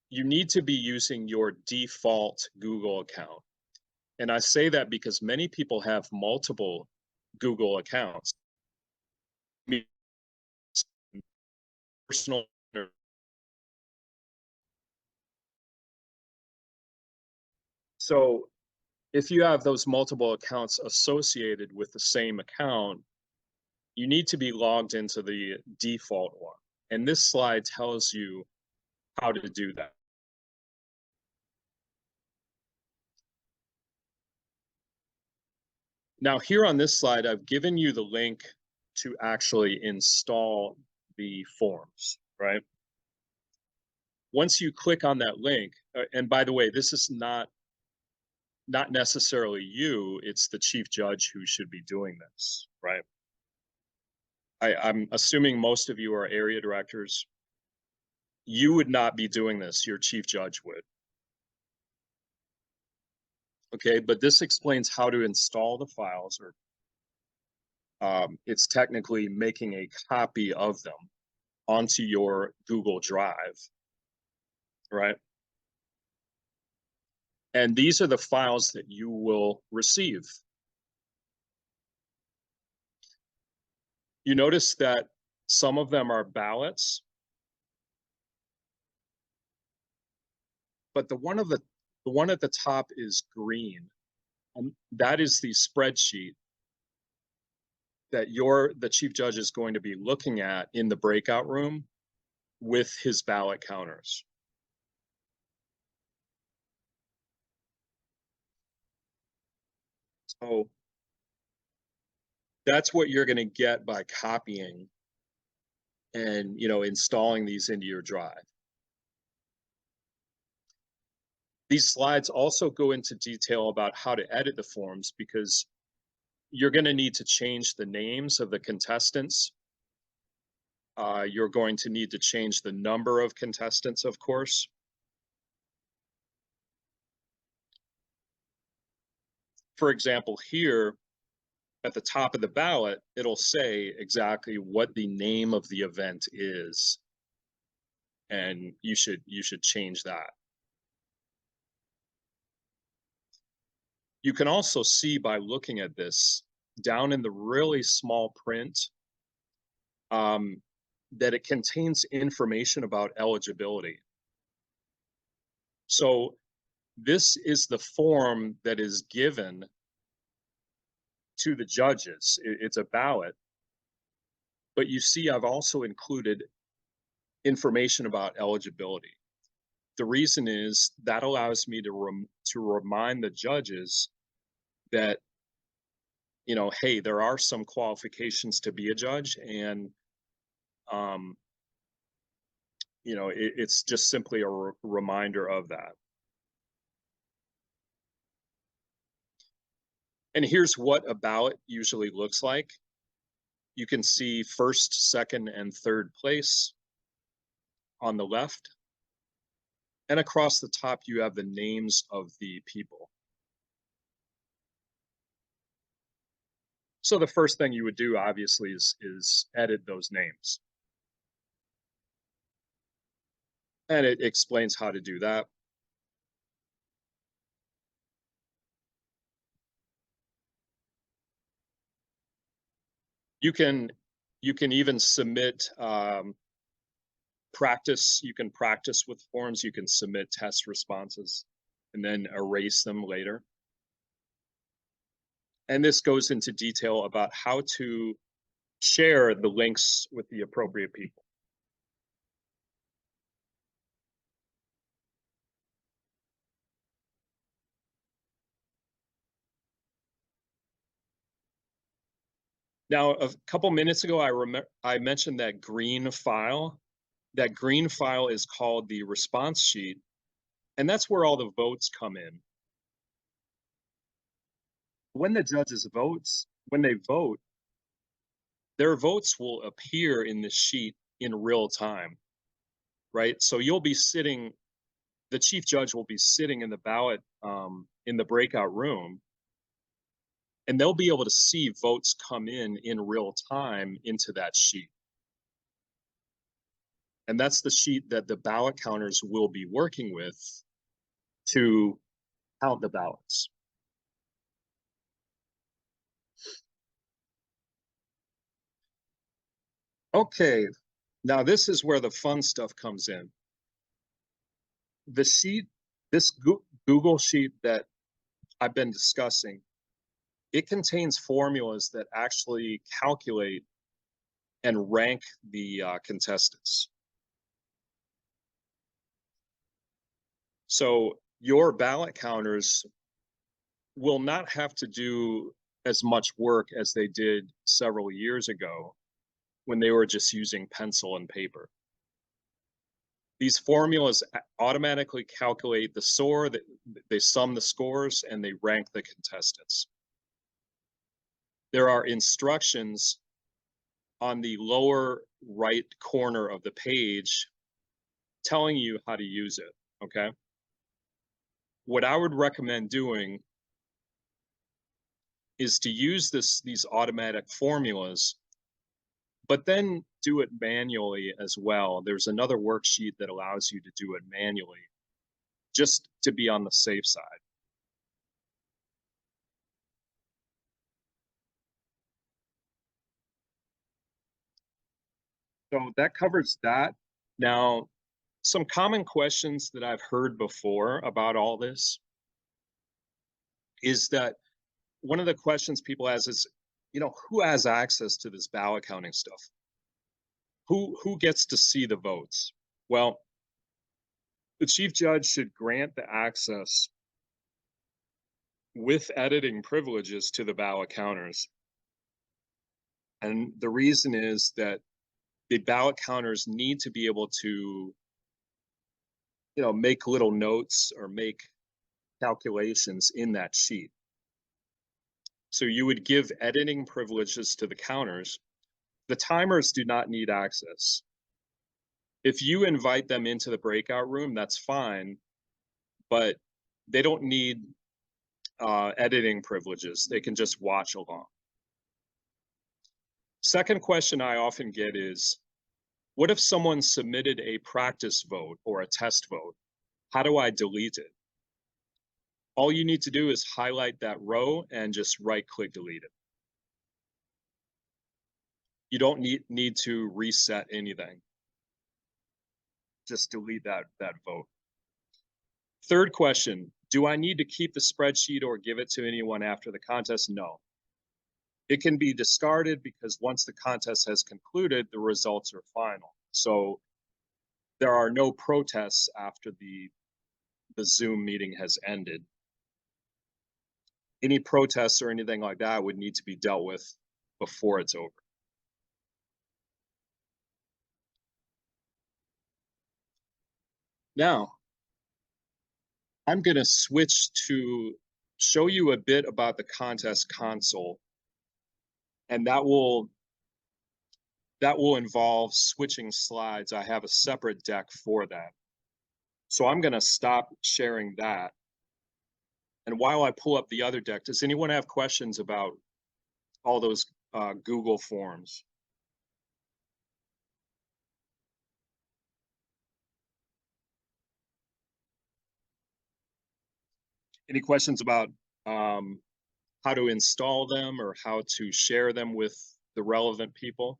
you need to be using your default Google account. And I say that because many people have multiple Google accounts. Personal. So if you have those multiple accounts associated with the same account, you need to be logged into the default one. And this slide tells you how to do that. Now here on this slide, I've given you the link to actually install the forms, right? Once you click on that link, and by the way, this is not necessarily you, it's the chief judge who should be doing this, right? I'm assuming most of you are area directors. You would not be doing this, your chief judge would. Okay, but this explains how to install the files, or it's technically making a copy of them onto your Google Drive, right? And these are the files that you will receive. You notice that some of them are ballots, but the one at the top is green, and that is the spreadsheet that the chief judge is going to be looking at in the breakout room with his ballot counters. So that's what you're going to get by copying and, you know, installing these into your drive. These slides also go into detail about how to edit the forms, because you're going to need to change the names of the contestants. You're going to need to change the number of contestants, of course. For example, here at the top of the ballot, it'll say exactly what the name of the event is. And you should change that. You can also see by looking at this down in the really small print that it contains information about eligibility. So this is the form that is given to the judges. It's a ballot, but you see I've also included information about eligibility. The reason is that allows me to remind the judges that, you know, hey, there are some qualifications to be a judge, and you know, it's just simply a reminder of that. And here's what a ballot usually looks like. You can see first, second, and third place on the left. And across the top, you have the names of the people. So the first thing you would do, obviously, is edit those names. And it explains how to do that. You can even submit practice. You can practice with forms. You can submit test responses and then erase them later. And this goes into detail about how to share the links with the appropriate people. Now, a couple minutes ago, I mentioned that green file. That green file is called the response sheet, and that's where all the votes come in. When the judges when they vote, their votes will appear in the sheet in real time, right? So you'll be sitting, the chief judge will be sitting in the ballot in the breakout room, and they'll be able to see votes come in real time into that sheet. And that's the sheet that the ballot counters will be working with to count the ballots. Okay, now this is where the fun stuff comes in. The sheet, this Google sheet that I've been discussing, it contains formulas that actually calculate and rank the contestants. So your ballot counters will not have to do as much work as they did several years ago when they were just using pencil and paper. These formulas automatically calculate the score, they sum the scores, and they rank the contestants. There are instructions on the lower right corner of the page telling you how to use it, okay? What I would recommend doing is to use these automatic formulas, but then do it manually as well. There's another worksheet that allows you to do it manually, just to be on the safe side. So that covers that. Now, some common questions that I've heard before about all this is that one of the questions people ask is, who has access to this ballot counting stuff? Who gets to see the votes? Well, the chief judge should grant the access with editing privileges to the ballot counters. And the reason is that the ballot counters need to be able to, make little notes or make calculations in that sheet. So you would give editing privileges to the counters. The timers do not need access. If you invite them into the breakout room, that's fine, but they don't need editing privileges. They can just watch along. Second question I often get is, what if someone submitted a practice vote or a test vote? How do I delete it? All you need to do is highlight that row and just right-click delete it. You don't need to reset anything. Just delete that vote. Third question, do I need to keep the spreadsheet or give it to anyone after the contest? No. It can be discarded because once the contest has concluded, the results are final. So there are no protests after the Zoom meeting has ended. Any protests or anything like that would need to be dealt with before it's over. Now, I'm going to switch to show you a bit about the contest console, and that will involve switching slides. I have a separate deck for that. So I'm going to stop sharing that. And while I pull up the other deck, does anyone have questions about all those Google forms? Any questions about how to install them or how to share them with the relevant people?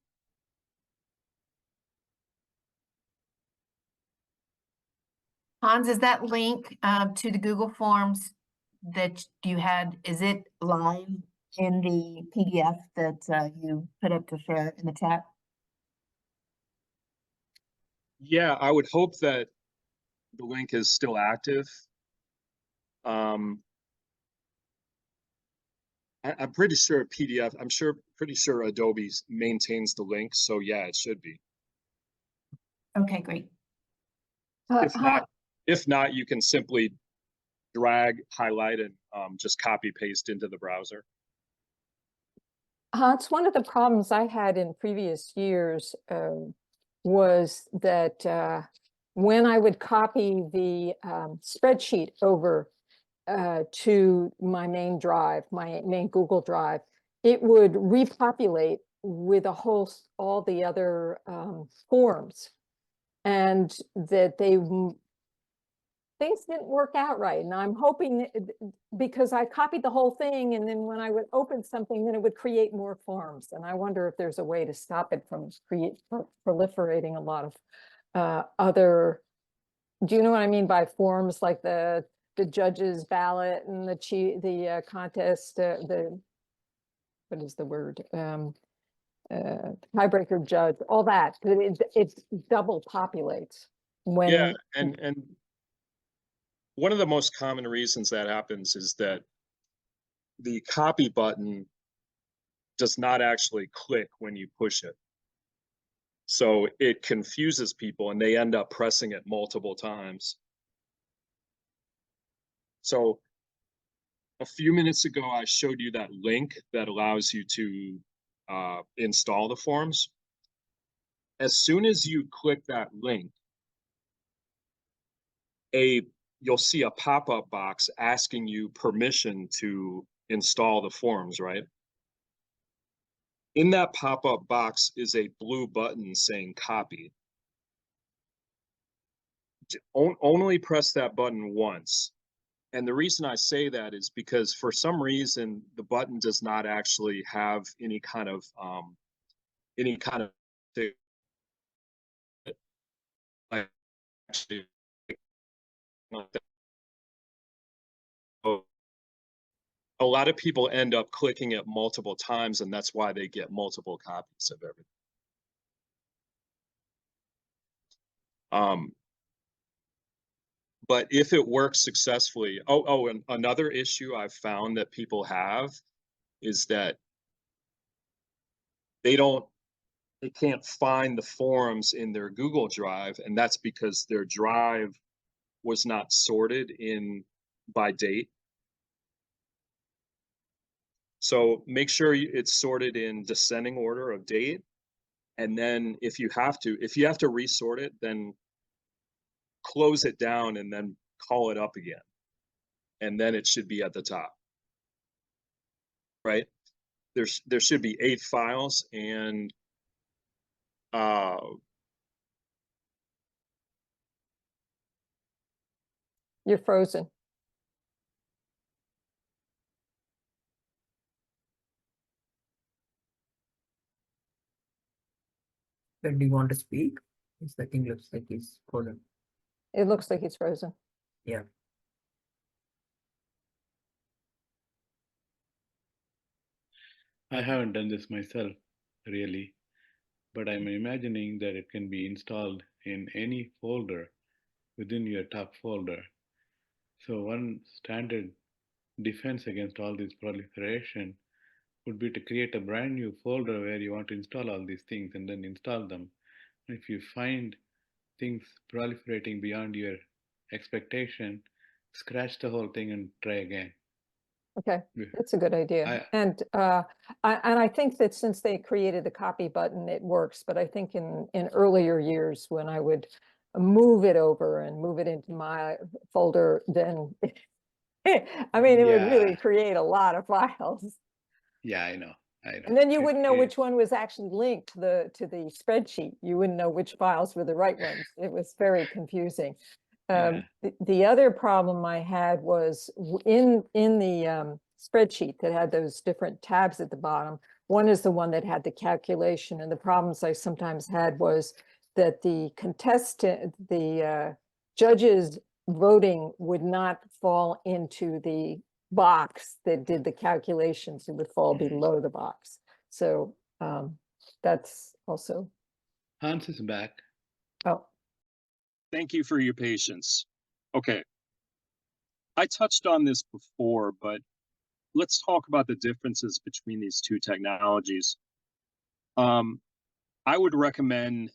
Hans, is that link to the Google Forms that you had, is it live in the PDF that you put up to share in the chat? Yeah, I would hope that the link is still active. I'm pretty sure PDF, pretty sure Adobe maintains the link. So yeah, it should be. Okay, great. If not, you can simply drag, highlight, and just copy paste into the browser. It's one of the problems I had in previous years was that when I would copy the spreadsheet over to my main drive, my main Google Drive, it would repopulate with all the other forms, and that things didn't work out right. And I'm hoping because I copied the whole thing, and then when I would open something, then it would create more forms. And I wonder if there's a way to stop it from proliferating a lot of other. Do you know what I mean by forms, like the judge's ballot and the contest, what is the word? Tiebreaker judge, all that. It double populates when. Yeah, and one of the most common reasons that happens is that the copy button does not actually click when you push it. So it confuses people and they end up pressing it multiple times. So a few minutes ago, I showed you that link that allows you to install the forms. As soon as you click that link, you'll see a pop-up box asking you permission to install the forms, right? In that pop-up box is a blue button saying copy. Only press that button once. And the reason I say that is because for some reason, the button does not actually have any kind of actually, a lot of people end up clicking it multiple times, and that's why they get multiple copies of everything. But if it works successfully, and another issue I've found that people have is that they can't find the forms in their Google Drive, and that's because their drive was not sorted by date. So make sure it's sorted in descending order of date. And then if you have to resort it, then close it down and then call it up again. And then it should be at the top, right? There should be 8 files, and You're frozen. When do you want to speak? It's the thing looks like he's frozen. It looks like he's frozen. Yeah. I haven't done this myself, really, but I'm imagining that it can be installed in any folder within your top folder. So one standard defense against all this proliferation would be to create a brand new folder where you want to install all these things and then install them. If you find things proliferating beyond your expectation, scratch the whole thing and try again. Okay, that's a good idea. And I think that since they created the copy button, it works. But I think in earlier years when I would move it over and move it into my folder, then I mean, it would really Yeah. create a lot of files. Yeah, I know. And then you wouldn't know It- which one was actually linked to the spreadsheet. You wouldn't know which files were the right ones. It was very confusing. Yeah. The other problem I had was in the spreadsheet that had those different tabs at the bottom. One is the one that had the calculation, and the problems I sometimes had was that the judges voting would not fall into the box that did the calculations. It would fall below the box. So that's also, Hans is back. oh, Thank you for your patience. Okay. I touched on this before, but let's talk about the differences between these two technologies. I would recommend,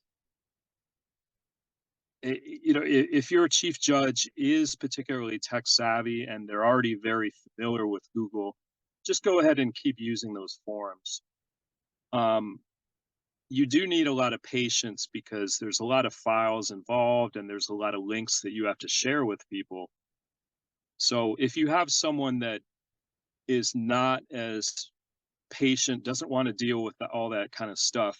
if your chief judge is particularly tech savvy and they're already very familiar with Google, just go ahead and keep using those forums. You do need a lot of patience because there's a lot of files involved and there's a lot of links that you have to share with people. So if you have someone that is not as patient, doesn't want to deal with all that kind of stuff,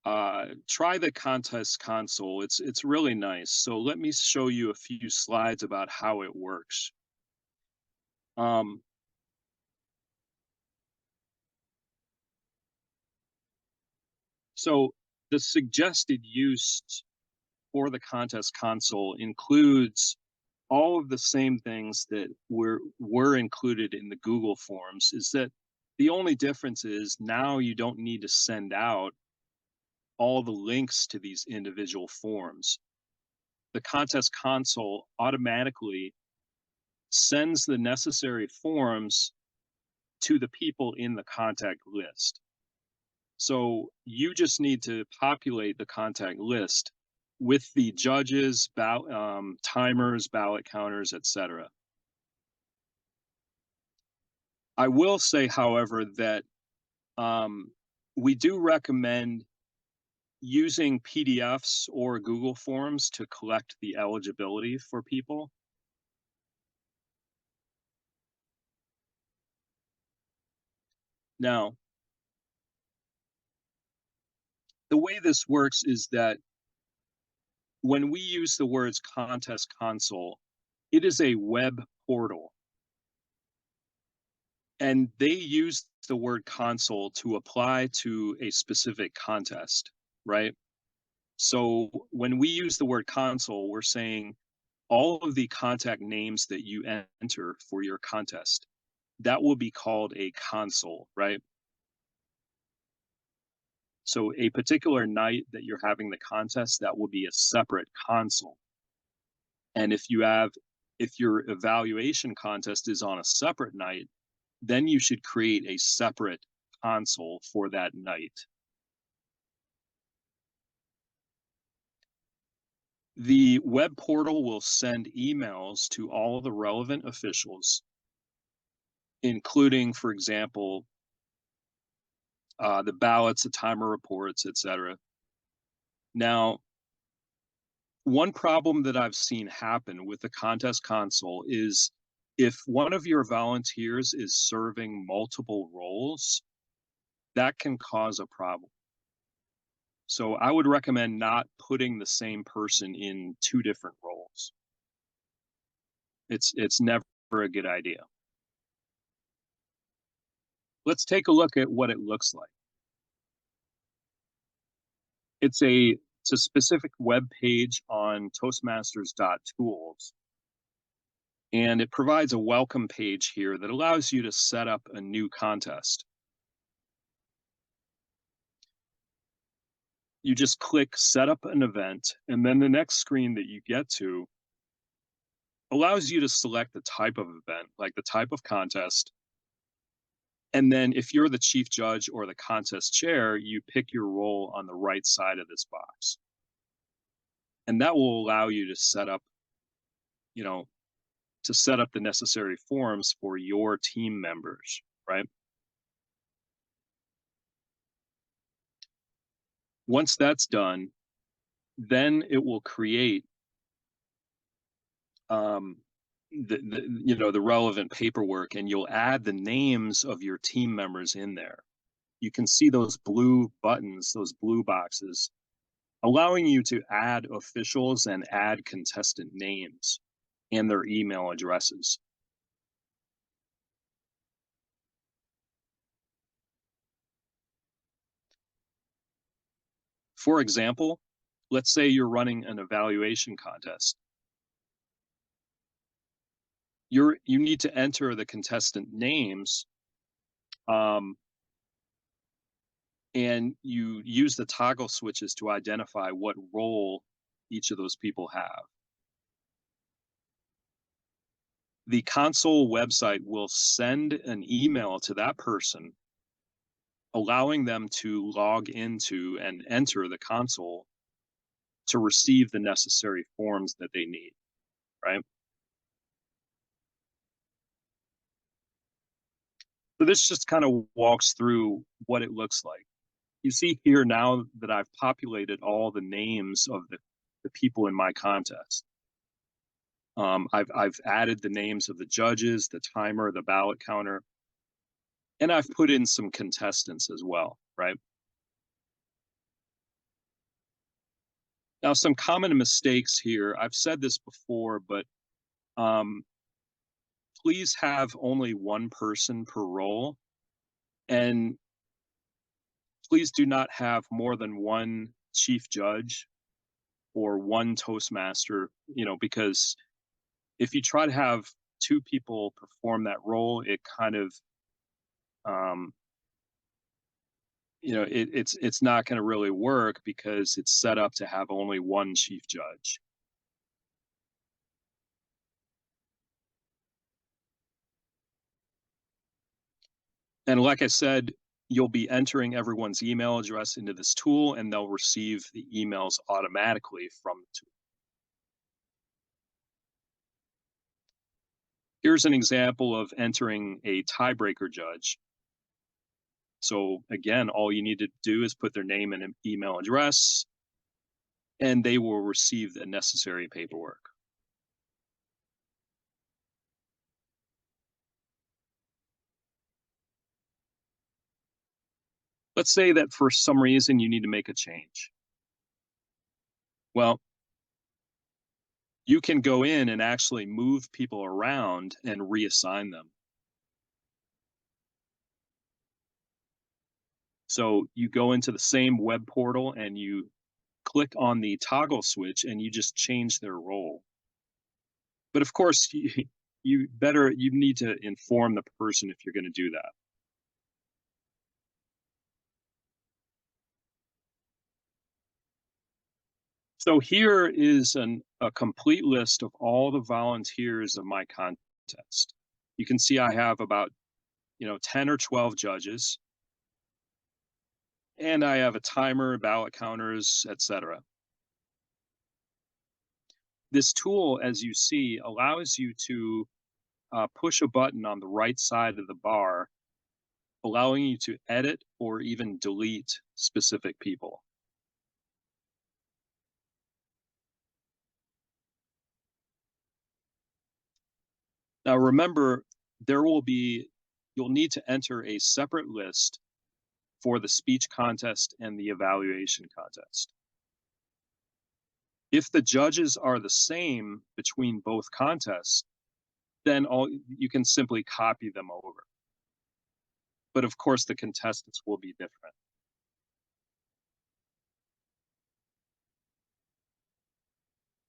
try the contest console. It's really nice. So let me show you a few slides about how it works. So the suggested use for the contest console includes all of the same things that were included in the Google Forms. Is that the only difference is now you don't need to send out all the links to these individual forms. The contest console automatically sends the necessary forms to the people in the contact list. So you just need to populate the contact list with the judges, timers, ballot counters, etc. I will say, however, that we do recommend using PDFs or Google Forms to collect the eligibility for people. Now, the way this works is that when we use the words contest console, it is a web portal. And they use the word console to apply to a specific contest, right? So when we use the word console, we're saying all of the contact names that you enter for your contest, that will be called a console, right? So a particular night that you're having the contest, that will be a separate console. And if your evaluation contest is on a separate night, then you should create a separate console for that night. The web portal will send emails to all the relevant officials, including, for example, the ballots, the timer reports, etc. Now, one problem that I've seen happen with the contest console is if one of your volunteers is serving multiple roles, that can cause a problem. So I would recommend not putting the same person in two different roles. It's never a good idea. Let's take a look at what it looks like. It's a specific web page on Toastmasters.tools. And it provides a welcome page here that allows you to set up a new contest. You just click set up an event, and then the next screen that you get to allows you to select the type of event, like the type of contest. And then if you're the chief judge or the contest chair, you pick your role on the right side of this box. And that will allow you to set up, the necessary forms for your team members, right? Once that's done, then it will create the relevant paperwork, and you'll add the names of your team members in there. You can see those blue buttons, those blue boxes, allowing you to add officials and add contestant names and their email addresses. For example, let's say you're running an evaluation contest. You need to enter the contestant names, and you use the toggle switches to identify what role each of those people have. The console website will send an email to that person, allowing them to log into and enter the console to receive the necessary forms that they need, right? So this just kind of walks through what it looks like. You see here now that I've populated all the names of the people in my contest. I've added the names of the judges, the timer, the ballot counter, and I've put in some contestants as well, right? Now, some common mistakes here, I've said this before, but please have only one person per role, and please do not have more than one chief judge or one Toastmaster, because if you try to have two people perform that role, it kind of, it's not going to really work because it's set up to have only one chief judge. And like I said, you'll be entering everyone's email address into this tool, and they'll receive the emails automatically from the tool. Here's an example of entering a tiebreaker judge. So again, all you need to do is put their name and an email address, and they will receive the necessary paperwork. Let's say that for some reason you need to make a change. Well, you can go in and actually move people around and reassign them. So you go into the same web portal and you click on the toggle switch and you just change their role. But of course, you need to inform the person if you're going to do that. So here is a complete list of all the volunteers of my contest. You can see I have about 10 or 12 judges, and I have a timer, ballot counters, etc. This tool, as you see, allows you to push a button on the right side of the bar, allowing you to edit or even delete specific people. Now remember, you'll need to enter a separate list for the speech contest and the evaluation contest. If the judges are the same between both contests, then you can simply copy them over. But of course, the contestants will be different.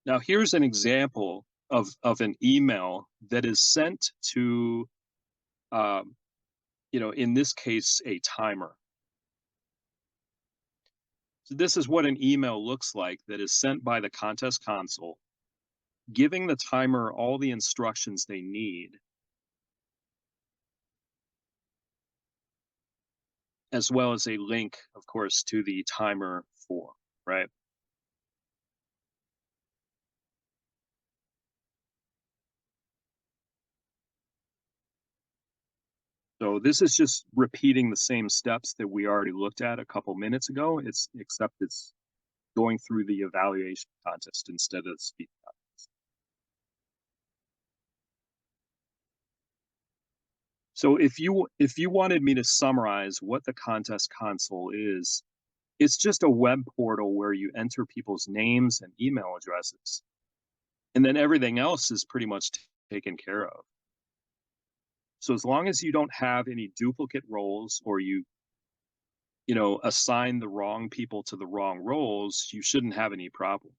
Now, here's an example of an email that is sent to, in this case, a timer. So this is what an email looks like that is sent by the contest console, giving the timer all the instructions they need, as well as a link, of course, to the timer form, right? So this is just repeating the same steps that we already looked at a couple minutes ago, except it's going through the evaluation contest instead of the speech contest. So if you wanted me to summarize what the contest console is, it's just a web portal where you enter people's names and email addresses. And then everything else is pretty much taken care of. So as long as you don't have any duplicate roles or you assign the wrong people to the wrong roles, you shouldn't have any problem.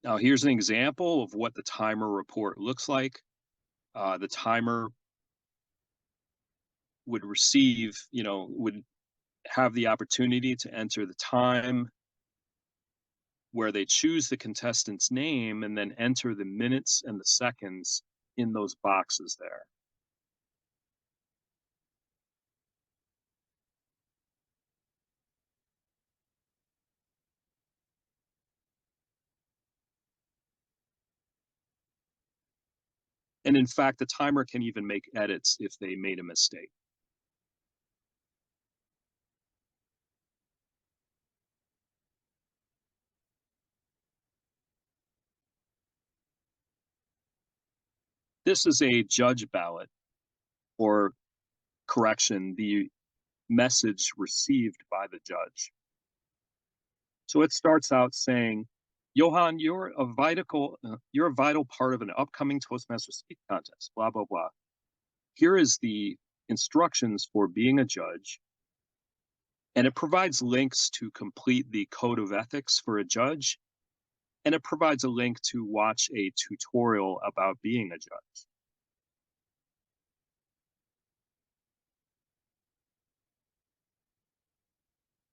Now, here's an example of what the timer report looks like. The timer would receive, would have the opportunity to enter the time, where they choose the contestant's name and then enter the minutes and the seconds in those boxes there. And in fact, the timer can even make edits if they made a mistake. This is a judge ballot, or correction, the message received by the judge. So it starts out saying, Johan, you're a vital part of an upcoming Toastmasters speech contest, blah, blah, blah. Here is the instructions for being a judge, and it provides links to complete the code of ethics for a judge, and it provides a link to watch a tutorial about being a judge.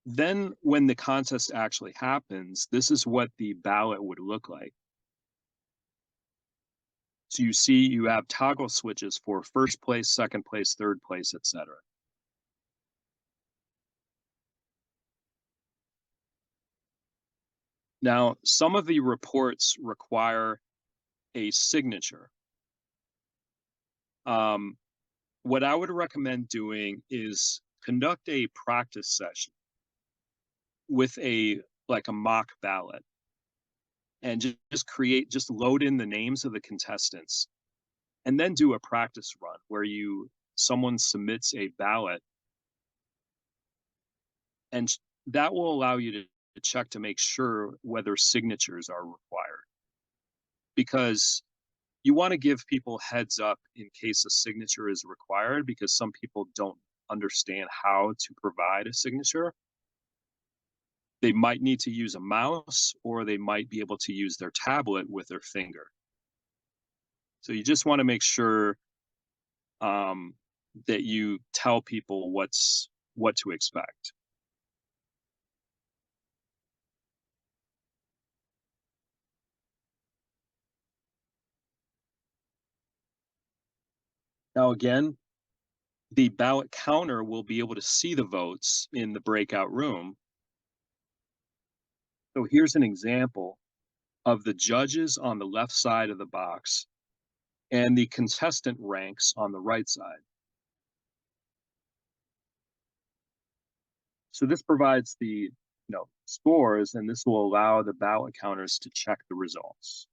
Then when the contest actually happens, this is what the ballot would look like. So you see you have toggle switches for first place, second place, third place, etc. Now, some of the reports require a signature. What I would recommend doing is conduct a practice session with a mock ballot, and just load in the names of the contestants, and then do a practice run where someone submits a ballot, and that will allow you to check to make sure whether signatures are required, because you want to give people heads up in case a signature is required, because some people don't understand how to provide a signature. They might need to use a mouse, or they might be able to use their tablet with their finger. So you just want to make sure that you tell people what to expect. Now, again, the ballot counter will be able to see the votes in the breakout room. So here's an example of the judges on the left side of the box and the contestant ranks on the right side. So this provides the scores, and this will allow the ballot counters to check the results.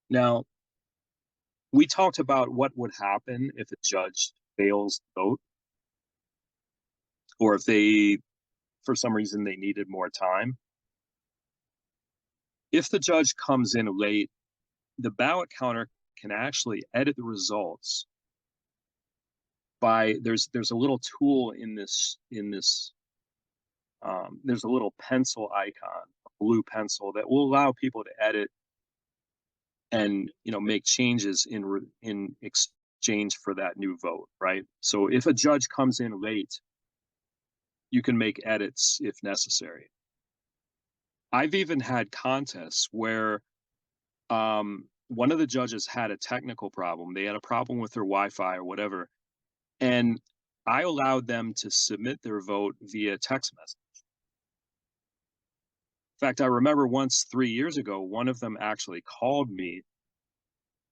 Now, we talked about what would happen if a judge fails to vote, or if for some reason they needed more time. If the judge comes in late, the ballot counter can actually edit the results there's a little tool in this there's a little pencil icon, a blue pencil, that will allow people to edit and make changes in exchange for that new vote, right? So if a judge comes in late, you can make edits if necessary. I've even had contests where one of the judges had a technical problem. They had a problem with their Wi-Fi or whatever, and I allowed them to submit their vote via text message. In fact, I remember once 3 years ago, one of them actually called me.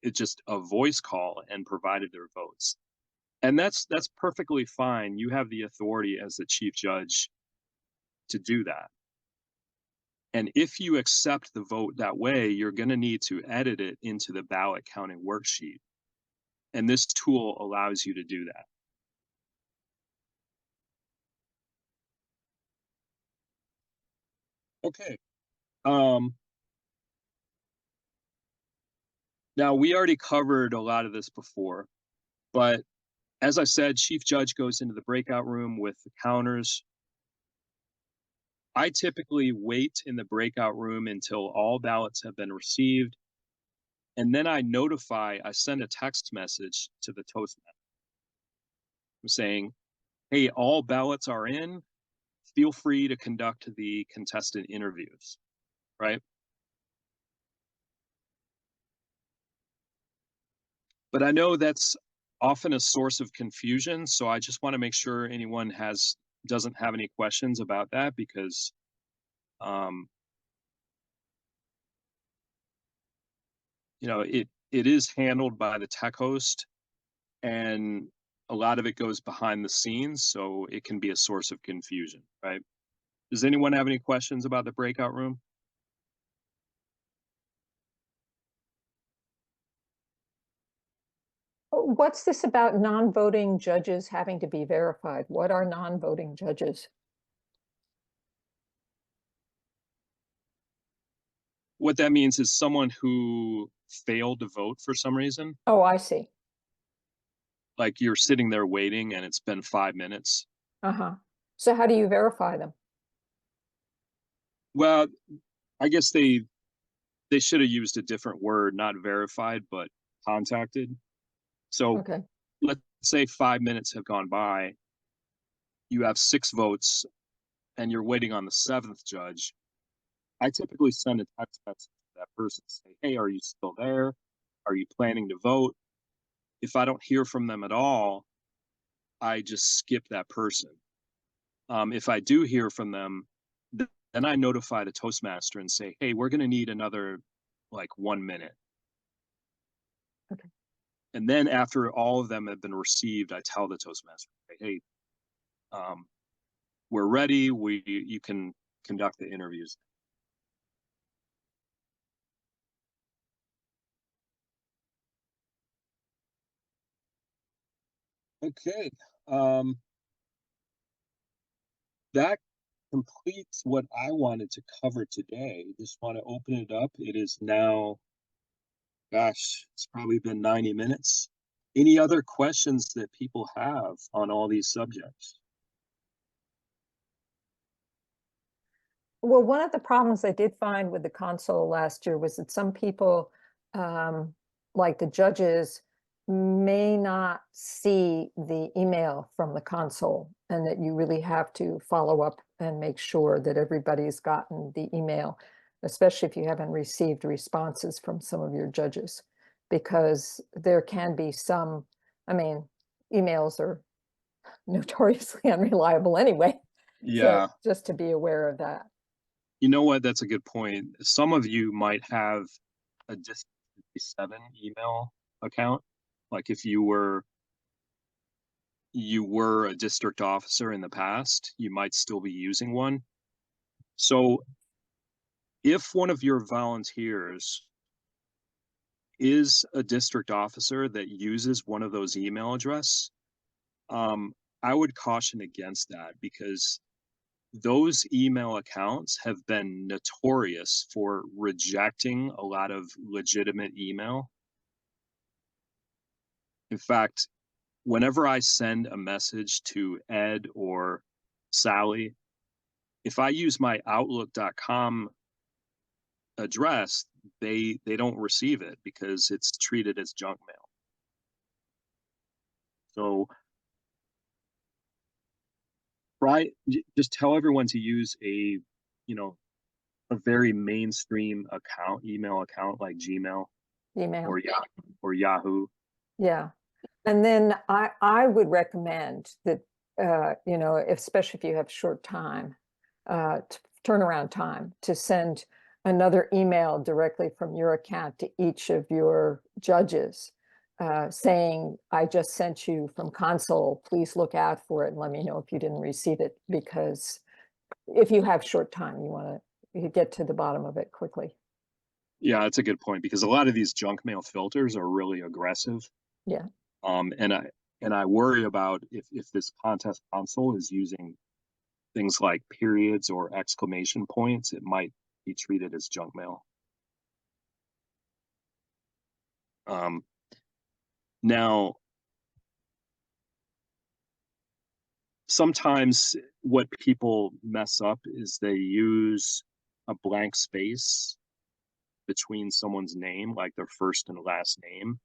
It's just a voice call and provided their votes. And that's perfectly fine. You have the authority as the chief judge to do that. And if you accept the vote that way, you're going to need to edit it into the ballot counting worksheet. And this tool allows you to do that. Okay. Now, we already covered a lot of this before, but as I said, chief judge goes into the breakout room with the counters. I typically wait in the breakout room until all ballots have been received, and then I send a text message to the Toastmaster saying, hey, all ballots are in, feel free to conduct the contestant interviews, right? But I know that's often a source of confusion, so I just want to make sure anyone doesn't have any questions about that, because you know, it is handled by the tech host, and a lot of it goes behind the scenes, so it can be a source of confusion, right? Does anyone have any questions about the breakout room? What's this about non-voting judges having to be verified? What are non-voting judges? What that means is someone who failed to vote for some reason. Oh, I see. Like you're sitting there waiting and it's been 5 minutes. Uh-huh. So how do you verify them? Well, I guess they should have used a different word, not verified, but contacted. So Okay. let's say 5 minutes have gone by. You have 6 votes and you're waiting on the 7th judge. I typically send a text message to that person, say, hey, are you still there? Are you planning to vote? If I don't hear from them at all, I just skip that person. If I do hear from them, then I notify the Toastmaster and say, hey, we're going to need another like 1 minute. Okay. And then after all of them have been received, I tell the Toastmaster, hey, we're ready. You can conduct the interviews. Okay. That completes what I wanted to cover today. Just want to open it up. It is now, gosh, it's probably been 90 minutes. Any other questions that people have on all these subjects? Well, one of the problems I did find with the console last year was that some people, like the judges, may not see the email from the console, and that you really have to follow up and make sure that everybody's gotten the email, especially if you haven't received responses from some of your judges, because there can be some, I mean, emails are notoriously unreliable anyway. Yeah. So just to be aware of that. You know what? That's a good point. Some of you might have a District 57 email account. Like if you were a district officer in the past, you might still be using one. So if one of your volunteers is a district officer that uses one of those email addresses, I would caution against that, because those email accounts have been notorious for rejecting a lot of legitimate email. In fact, whenever I send a message to Ed or Sally, if I use my outlook.com address, they don't receive it because it's treated as junk mail. So just tell everyone to use a very mainstream email account like Gmail Email. or Yahoo. Yeah. And then I would recommend that, you know, especially if you have short time, turnaround time, to send another email directly from your account to each of your judges, saying, I just sent you from console, please look out for it and let me know if you didn't receive it, because if you have short time, you want to get to the bottom of it quickly. Yeah, that's a good point, because a lot of these junk mail filters are really aggressive. Yeah. And I worry about if this contest console is using things like periods or exclamation points, it might be treated as junk mail. Now, sometimes what people mess up is they use a blank space between someone's name, like their first and last name.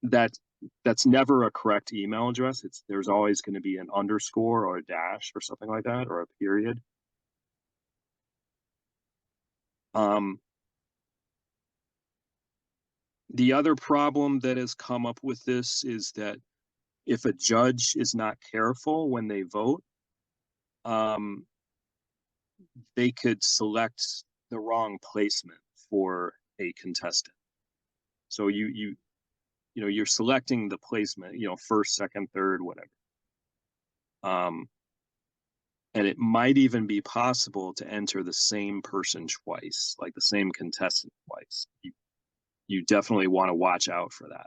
That's never a correct email address. There's always going to be an underscore or a dash or something like that, or a period. The other problem that has come up with this is that if a judge is not careful when they vote, they could select the wrong placement for a contestant. So you know, you're selecting the placement, you know, first, second, third, whatever. And it might even be possible to enter the same person twice, like the same contestant twice. You definitely want to watch out for that.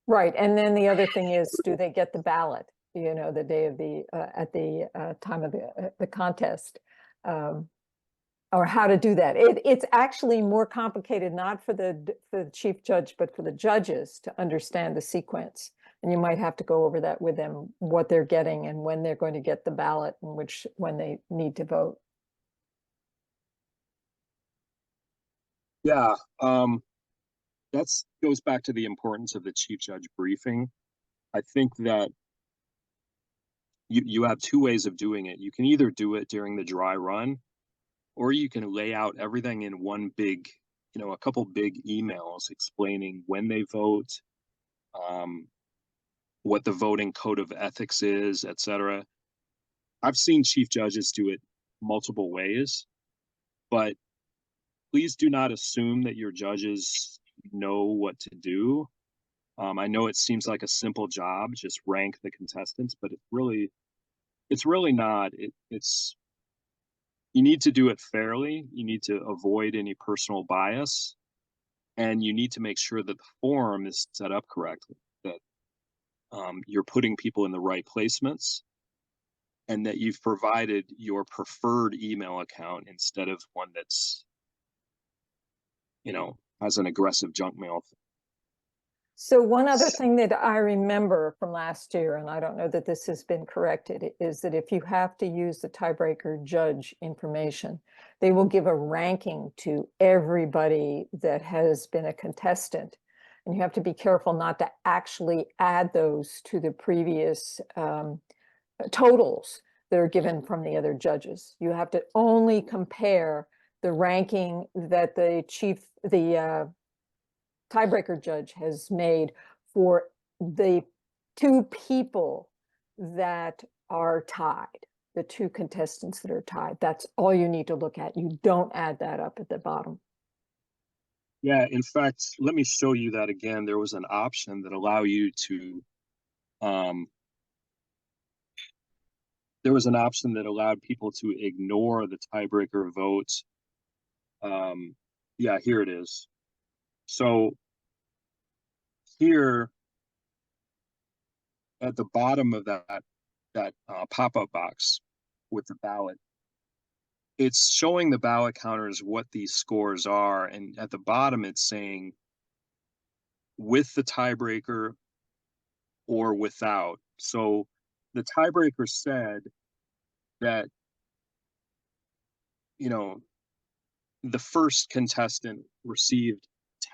Right, and then the other thing is, do they get the ballot, you know, the day of the, at the time of the contest? Or how to do that. It's actually more complicated, not for the chief judge, but for the judges to understand the sequence. And you might have to go over that with them, what they're getting and when they're going to get the ballot, and when they need to vote. Yeah, that goes back to the importance of the chief judge briefing. I think that you have two ways of doing it. You can either do it during the dry run, or you can lay out everything in one big, you know, a couple big emails explaining when they vote, what the voting code of ethics is, etc. I've seen chief judges do it multiple ways, but please do not assume that your judges know what to do. I know it seems like a simple job, just rank the contestants, but it's really not. It's you need to do it fairly. You need to avoid any personal bias, and you need to make sure that the form is set up correctly, that you're putting people in the right placements, and that you've provided your preferred email account instead of one that's, you know, has an aggressive junk mail. So one other thing that I remember from last year, and I don't know that this has been corrected, is that if you have to use the tiebreaker judge information, they will give a ranking to everybody that has been a contestant. And you have to be careful not to actually add those to the previous totals that are given from the other judges. You have to only compare the ranking that the tiebreaker judge has made for the two people that are tied, the two contestants that are tied. That's all you need to look at. You don't add that up at the bottom. Yeah, in fact, let me show you that again. There was an option that allow you to, there was an option that allowed people to ignore the tiebreaker vote. Yeah, here it is. So here at the bottom of that pop-up box with the ballot, it's showing the ballot counters what these scores are, and at the bottom it's saying with the tiebreaker or without. So the tiebreaker said that, you know, the first contestant received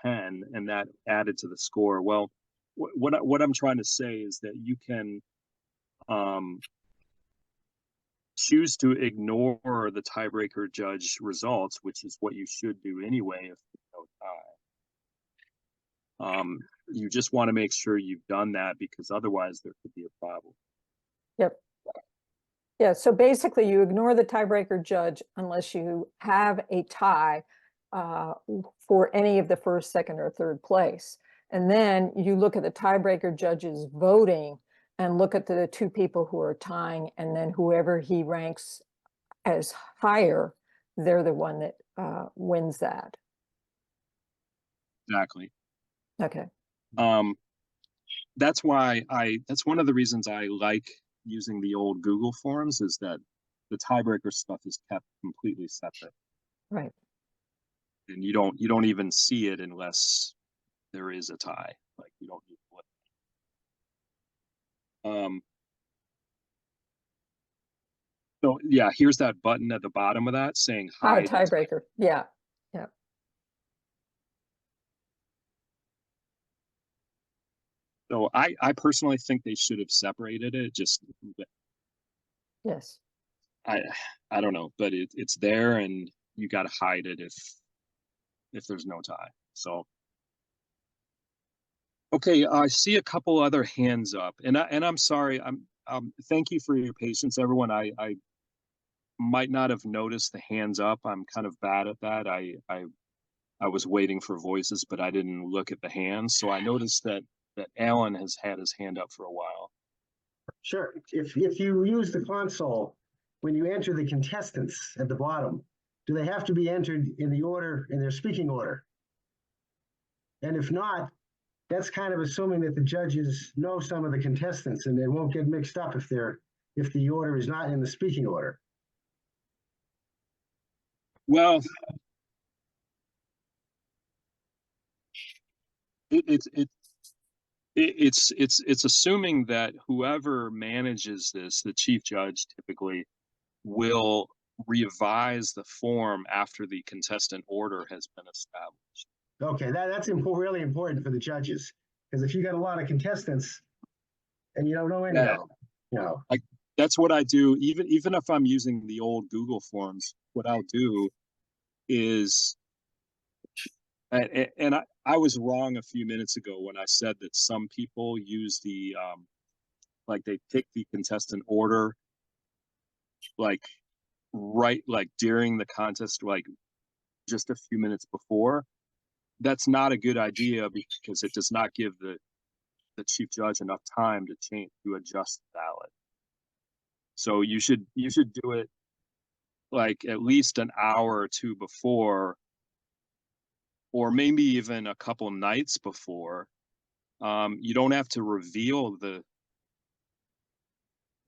10 and that added to the score. Well, what I'm trying to say is that you can choose to ignore the tiebreaker judge results, which is what you should do anyway if there's no tie. You just want to make sure you've done that, because otherwise there could be a problem. Yep. Yeah, so basically you ignore the tiebreaker judge unless you have a tie for any of the first, second, or third place. And then you look at the tiebreaker judge's voting and look at the two people who are tying, and then whoever he ranks as higher, they're the one that wins that. Exactly. Okay. That's why that's one of the reasons I like using the old Google Forms, is that the tiebreaker stuff is kept completely separate. Right. And you don't even see it unless there is a tie. Like, you don't need to look. So yeah, here's that button at the bottom of that saying hide tiebreaker. Yeah. Yeah. So I personally think they should have separated it. Just Yes. I don't know, but it's there, and you got to hide it if there's no tie. So okay, I see a couple other hands up, and I'm sorry. Thank you for your patience, everyone. I might not have noticed the hands up. I'm kind of bad at that. I was waiting for voices, but I didn't look at the hands. So I noticed that Alan has had his hand up for a while. Sure. If you use the console, when you enter the contestants at the bottom, do they have to be entered in the order, in their speaking order? And if not, that's kind of assuming that the judges know some of the contestants and they won't get mixed up if the order is not in the speaking order. Well, it's assuming that whoever manages this, the chief judge typically, will revise the form after the contestant order has been established. Okay, that's really important for the judges, because if you got a lot of contestants and you don't know any of them, you know. That's what I do. Even if I'm using the old Google Forms, what I'll do is, and I was wrong a few minutes ago when I said that some people use the like they pick the contestant order like during the contest, like just a few minutes before. That's not a good idea, because it does not give the chief judge enough time to adjust the ballot. So you should do it like at least an hour or two before, or maybe even a couple nights before. You don't have to reveal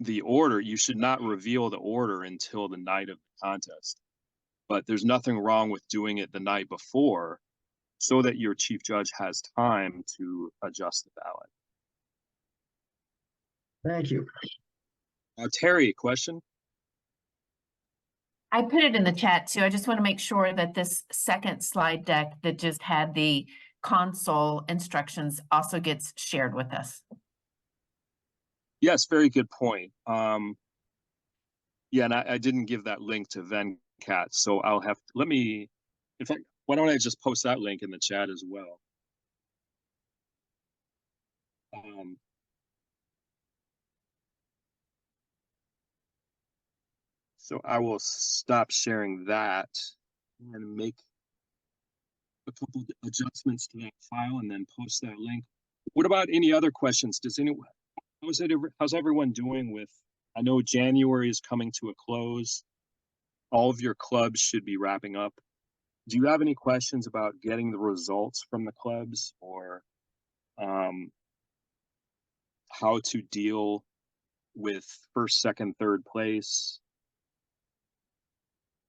the order. You should not reveal the order until the night of the contest. But there's nothing wrong with doing it the night before, so that your chief judge has time to adjust the ballot. Thank you. Terry, question? I put it in the chat too. I just want to make sure that this second slide deck that just had the console instructions also gets shared with us. Yes, very good point. Yeah, and I didn't give that link to Venkat, so I'll have to, in fact, why don't I just post that link in the chat as well? So I will stop sharing that and make a couple adjustments to that file and then post that link. What about any other questions? How's everyone doing with, I know January is coming to a close. All of your clubs should be wrapping up. Do you have any questions about getting the results from the clubs, or how to deal with first, second, third place?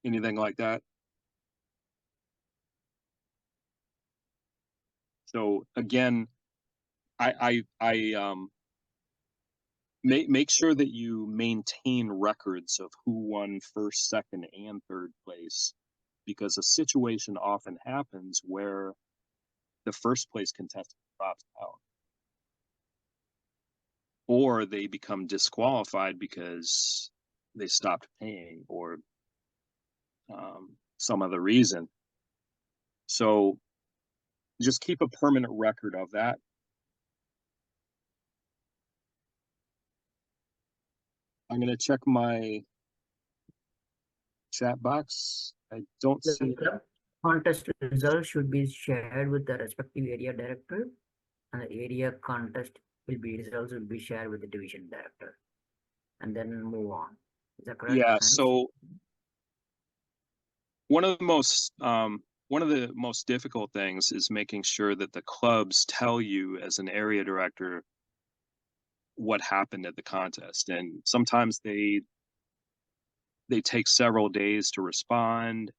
Anything like that? So again, make sure that you maintain records of who won first, second, and third place, because a situation often happens where the first place contestant drops out, or they become disqualified because they stopped paying, or some other reason. So just keep a permanent record of that. I'm going to check my chat box. I don't The see. club contest results should be shared with the respective area director, and the area contest results will be shared with the division director, and then move on. Is that correct? Yeah. Hans? So one of the most difficult things is making sure that the clubs tell you as an area director what happened at the contest, and sometimes they take several days to respond,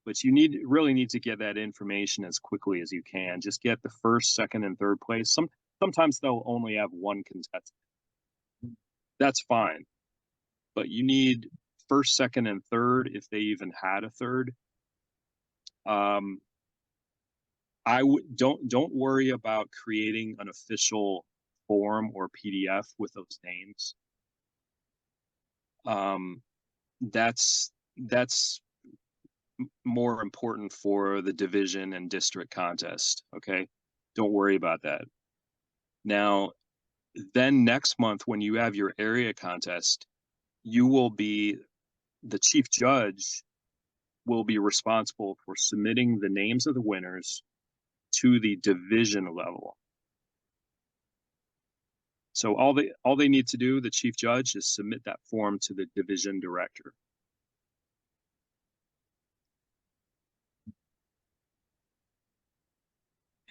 but you really need to get that information as quickly as you can. Just get the first, second, and third place. Sometimes they'll only have one contestant. That's fine, but you need first, second, and third if they even had a third. Don't worry about creating an official form or PDF with those names. That's more important for the division and district contest. Okay, don't worry about that. Now, then next month when you have your area contest, the chief judge will be responsible for submitting the names of the winners to the division level. So all they need to do, the chief judge, is submit that form to the division director.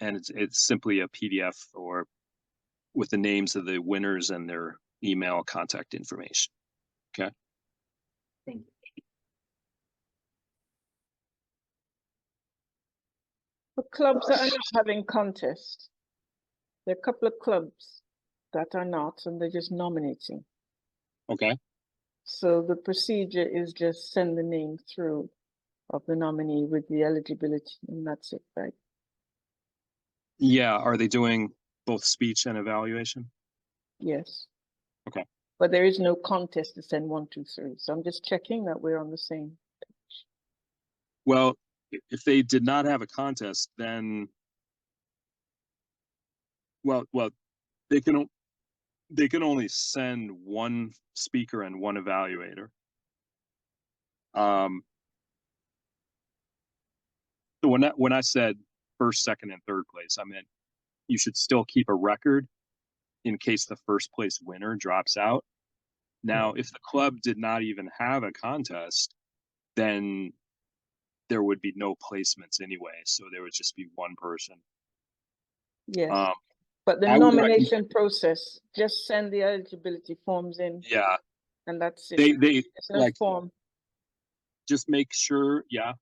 And it's simply a PDF or with the names of the winners and their email contact information. Okay. Thank you. For clubs that are not having contests, there are a couple of clubs that are not, and they're just nominating. Okay. So the procedure is just send the name through of the nominee with the eligibility, and that's it, right? Yeah. Are they doing both speech and evaluation? Yes. Okay. But there is no contest to send 1, 2, 3. So I'm just checking that we're on the same page. Well, if they did not have a contest, then well, they can only send one speaker and one evaluator. So when I said first, second, and third place, I meant you should still keep a record in case the first place winner drops out. Now, if the club did not even have a contest, then there would be no placements anyway. So there would just be one person. Yes. But the I would nomination process, just send the eligibility forms in. Yeah. And that's it. They There's no like form. just make sure, yeah.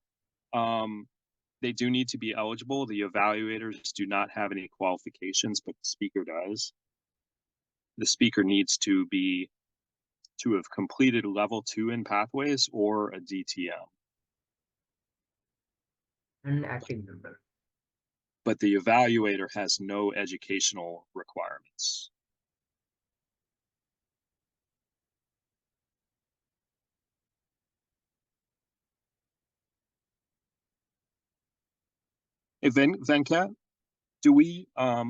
They do need to be eligible. The evaluators do not have any qualifications, but the speaker does. The speaker needs to have completed level 2 in pathways or a DTM. And active member. But the evaluator has no educational requirements. Hey, Venkat, do we are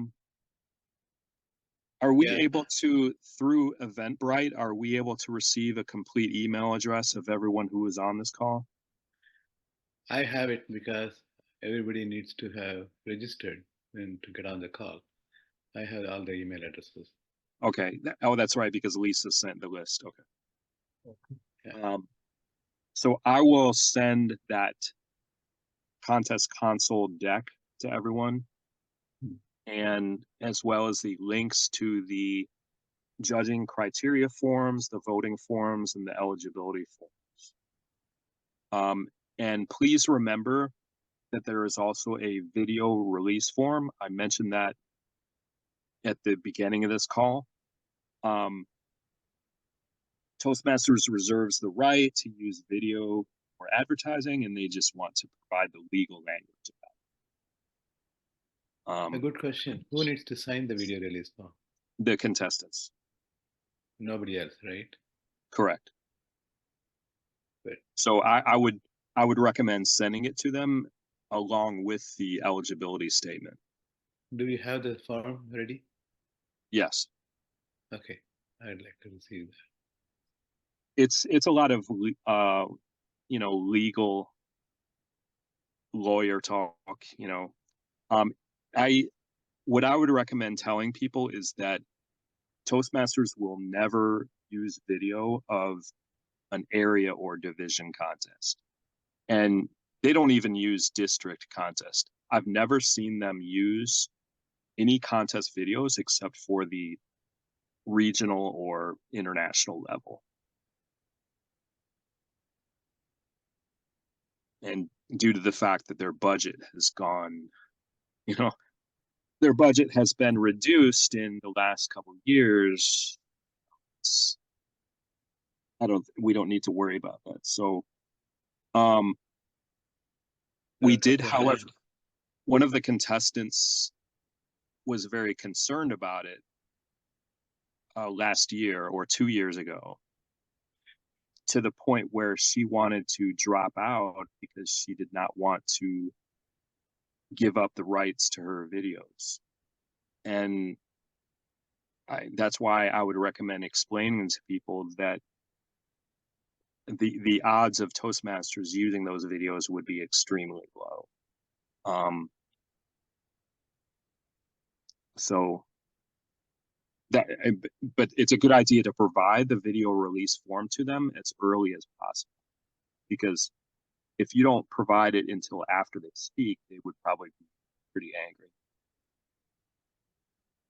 we able to, through Eventbrite, are we able to receive a complete email address of everyone who is on this call? I have it because everybody needs to have registered and to get on the call. I have all the email addresses. Okay. Oh, that's right, because Lisa sent the list. Okay. Yeah. So I will send that contest console deck to everyone, and as well as the links to the judging criteria forms, the voting forms, and the eligibility forms. And please remember that there is also a video release form. I mentioned that at the beginning of this call. Toastmasters reserves the right to use video for advertising, and they just want to provide the legal language of that. A good question. Who needs to sign the video release form? The contestants. Nobody else, right? Correct. Good. So I would recommend sending it to them along with the eligibility statement. Do we have the form ready? Yes, Okay, I'd like to receive that. it's a lot of you know, legal lawyer talk, you know. What I would recommend telling people is that Toastmasters will never use video of an area or division contest. And they don't even use district contest. I've never seen them use any contest videos except for the regional or international level. And due to the fact that their budget has gone, you know, their budget has been reduced in the last couple of years, we don't need to worry about that. So we did, however, one of the contestants was very concerned about it last year or 2 years ago, to the point where she wanted to drop out because she did not want to give up the rights to her videos. And that's why I would recommend explaining to people that the odds of Toastmasters using those videos would be extremely low. So that, but it's a good idea to provide the video release form to them as early as possible, because if you don't provide it until after they speak, they would probably be pretty angry.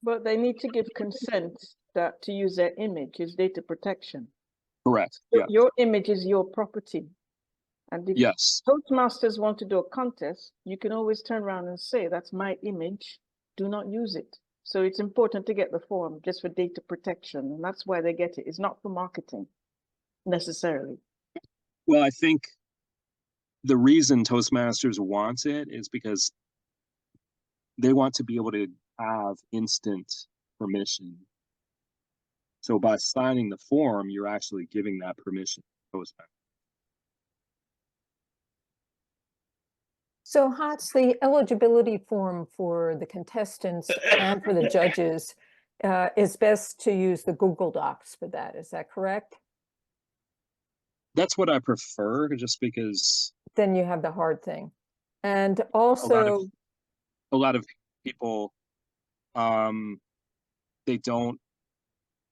But they need to give consent that to use their image is data protection. Correct. So Yeah. your image is your property. And if Yes. Toastmasters want to do a contest, you can always turn around and say, that's my image, do not use it. So it's important to get the form just for data protection. And that's why they get it. It's not for marketing necessarily. Well, I think the reason Toastmasters wants it is because they want to be able to have instant permission. So by signing the form, you're actually giving that permission to Toastmasters. So Hans, the eligibility form for the contestants and for the judges is best to use the Google Docs for that. Is that correct? That's what I prefer, just because Then you have the hard thing. And also, a lot of people, they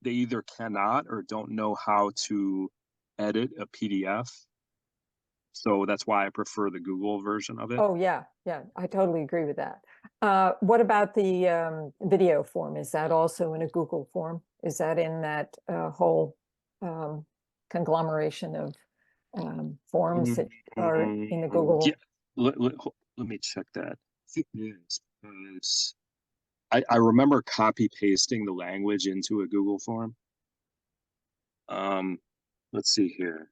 either cannot or don't know how to edit a PDF. So that's why I prefer the Google version of it. oh yeah, I totally agree with that. What about the video form? Is that also in a Google form? Is that in that whole conglomeration of forms that are in the Google? Yeah. Let me check that. I think it is, because I remember copy pasting the language into a Google form. Let's see here.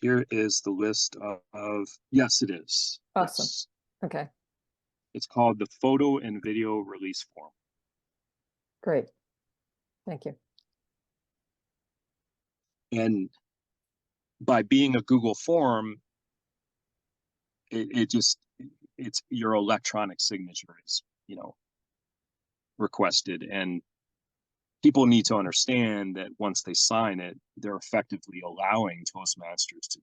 Here is the list of yes, it is. Awesome. Yes. Okay, It's called the photo and video release form. great. Thank you. And by being a Google form, it's your electronic signature is, you know, requested, and people need to understand that once they sign it, they're effectively allowing Toastmasters to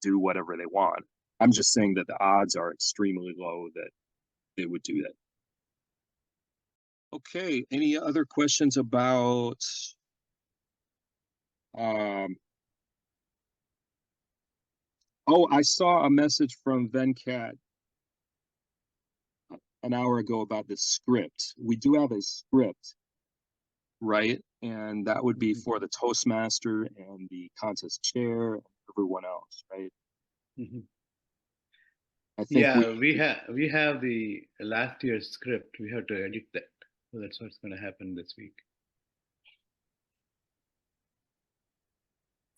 do whatever they want. I'm just saying that the odds are extremely low that they would do that. Okay, any other questions about oh, I saw a message from Venkat an hour ago about the script. We do have a script, right? And that would be for the Toastmaster and the contest chair and everyone else, right? Mm-hmm. I think yeah, we have the last year's script. We have to edit that. So that's what's going to happen this week.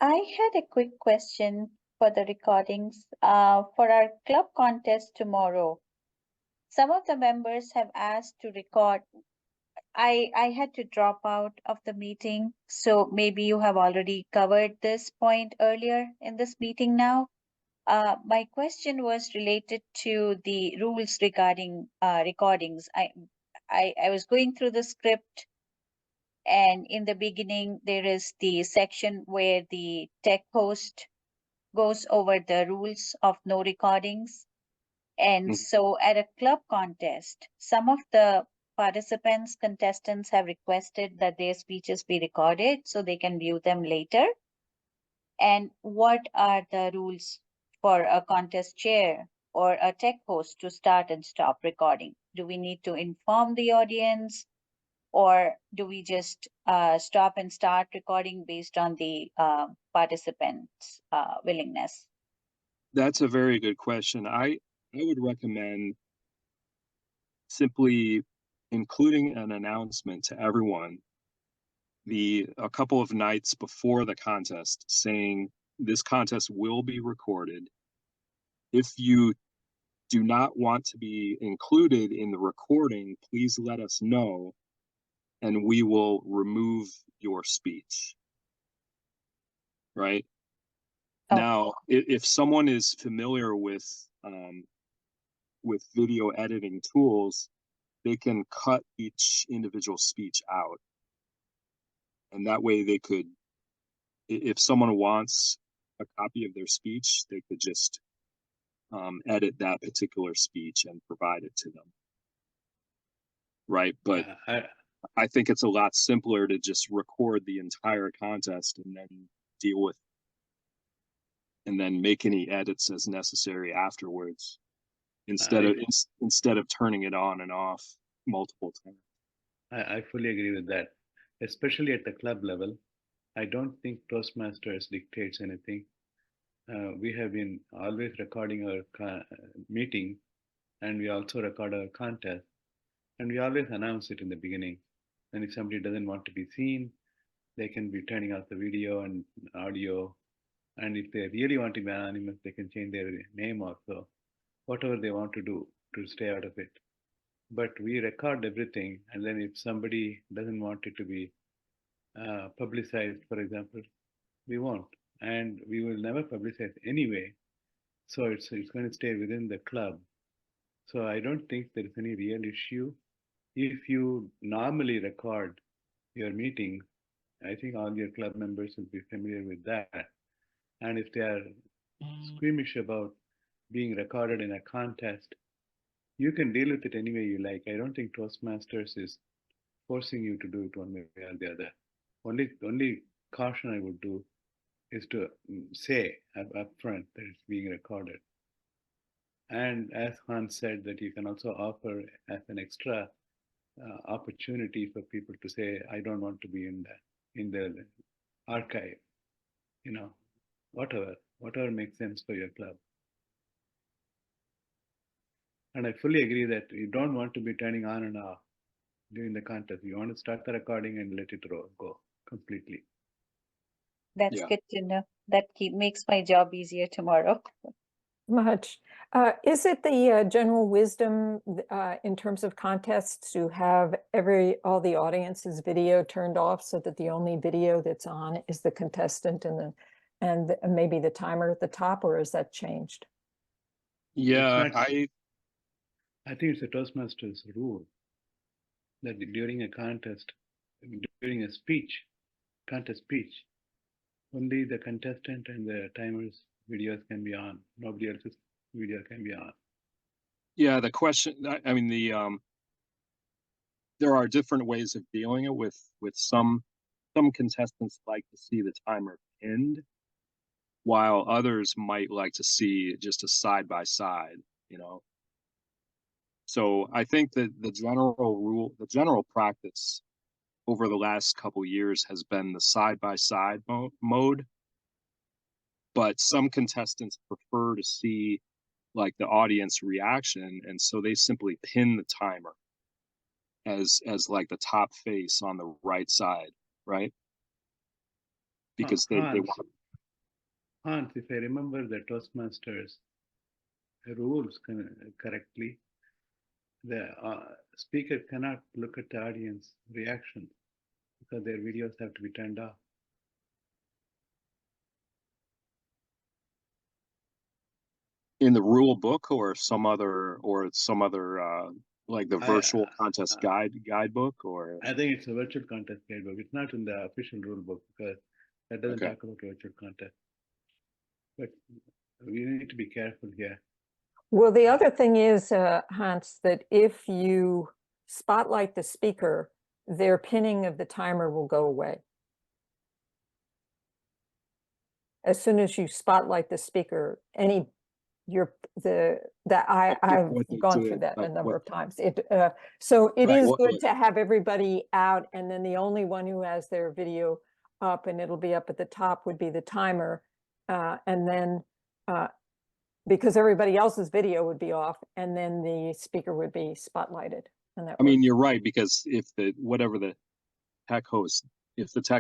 I had a quick question for the recordings. For our club contest tomorrow, some of the members have asked to record. I had to drop out of the meeting, so maybe you have already covered this point earlier in this meeting now. My question was related to the rules regarding recordings. I was going through the script, and in the beginning, there is the section where the tech host goes over the rules of no recordings. And Mhm. so at a club contest, some of the participants, contestants have requested that their speeches be recorded so they can view them later. And what are the rules for a contest chair or a tech host to start and stop recording? Do we need to inform the audience, or do we just stop and start recording based on the participants' willingness? That's a very good question. I would recommend simply including an announcement to everyone a couple of nights before the contest saying this contest will be recorded. If you do not want to be included in the recording, please let us know and we will remove your speech. Right? Oh. Now, if someone is familiar with video editing tools, they can cut each individual speech out. And that way they could, if someone wants a copy of their speech, they could just edit that particular speech and provide it to them. Right? But I think it's a lot simpler to just record the entire contest and then deal with, and then make any edits as necessary afterwards, instead of turning it on and off multiple times. I fully agree with that, especially at the club level. I don't think Toastmasters dictates anything. We have been always recording our meeting, and we also record our contest, and we always announce it in the beginning. And if somebody doesn't want to be seen, they can be turning off the video and audio. And if they really want to be anonymous, they can change their name also, whatever they want to do to stay out of it. But we record everything, and then if somebody doesn't want it to be publicized, for example, we won't, and we will never publicize anyway. So it's going to stay within the club. So I don't think there is any real issue. If you normally record your meetings, I think all your club members will be familiar with that. And if they are squeamish about being recorded in a contest, you can deal with it any way you like. I don't think Toastmasters is forcing you to do it one way or the other. Only caution I would do is to say up front that it's being recorded. And as Hans said, that you can also offer as an extra opportunity for people to say, I don't want to be in the archive, whatever makes sense for your club. And I fully agree that you don't want to be turning on and off during the contest. You want to start the recording and let it go completely. That's good to know. That makes my job easier tomorrow. Much. Is it the general wisdom in terms of contests to have all the audience's video turned off so that the only video that's on is the contestant and maybe the timer at the top, or has that changed? Yeah, I think it's a Toastmasters rule that during a contest, during a contest speech, only the contestant and the timer's videos can be on. Nobody else's video can be on. Yeah, the question, I mean, there are different ways of dealing it with some contestants like to see the timer pinned, while others might like to see just a side by side, So I think that the general practice over the last couple years has been the side by side mode, but some contestants prefer to see like the audience reaction, and so they simply pin the timer as like the top face on the right side, right? Because they want. Hans, if I remember the Toastmasters rules correctly, the speaker cannot look at the audience reaction because their videos have to be turned off. In the rule book or some other like the virtual contest guidebook, or I think it's a virtual contest guidebook. It's not in the official rule book because that doesn't Okay. talk about virtual contest. But we need to be careful here. Well, the other thing is, Hans, that if you spotlight the speaker, their pinning of the timer will go away. As soon as you spotlight the speaker, I've what they gone do, through that a like number what- of times. So it Right, is what- good to have everybody out, and then the only one who has their video up, and it'll be up at the top, would be the timer. And then, because everybody else's video would be off, and then the speaker would be spotlighted. And that I mean, works. you're right, because if the tech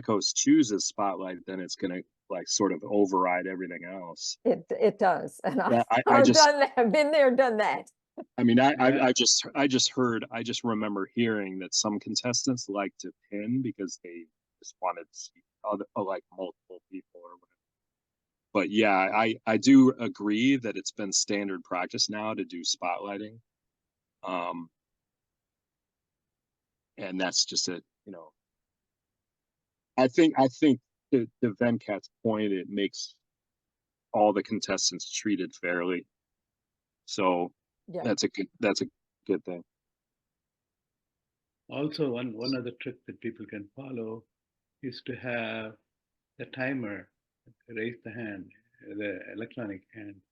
host chooses spotlight, then it's gonna like sort of override everything else. It does, and Yeah, I I've just- done that, I've been there, done that. I mean, Yeah. I just remember hearing that some contestants like to pin because they just wanted to see like multiple people or whatever. But yeah, I do agree that it's been standard practice now to do spotlighting. And that's just I think to Venkat's point, it makes all the contestants treated fairly. So Yeah. that's a good thing. Also, one other trick that people can follow is to have the timer raise the hand, the electronic hand.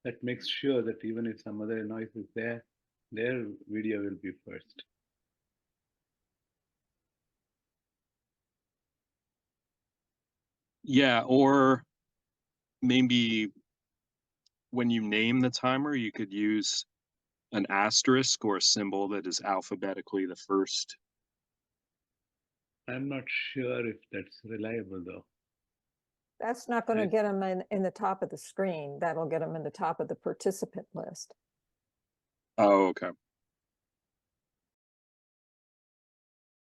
That makes sure that even if some other noise is there, their video will be first. Yeah, or maybe when you name the timer, you could use an asterisk or a symbol that is alphabetically the first. I'm not sure if that's reliable though. That's not going to Right. get them in the top of the screen. That'll get them in the top of the participant list. Oh, okay.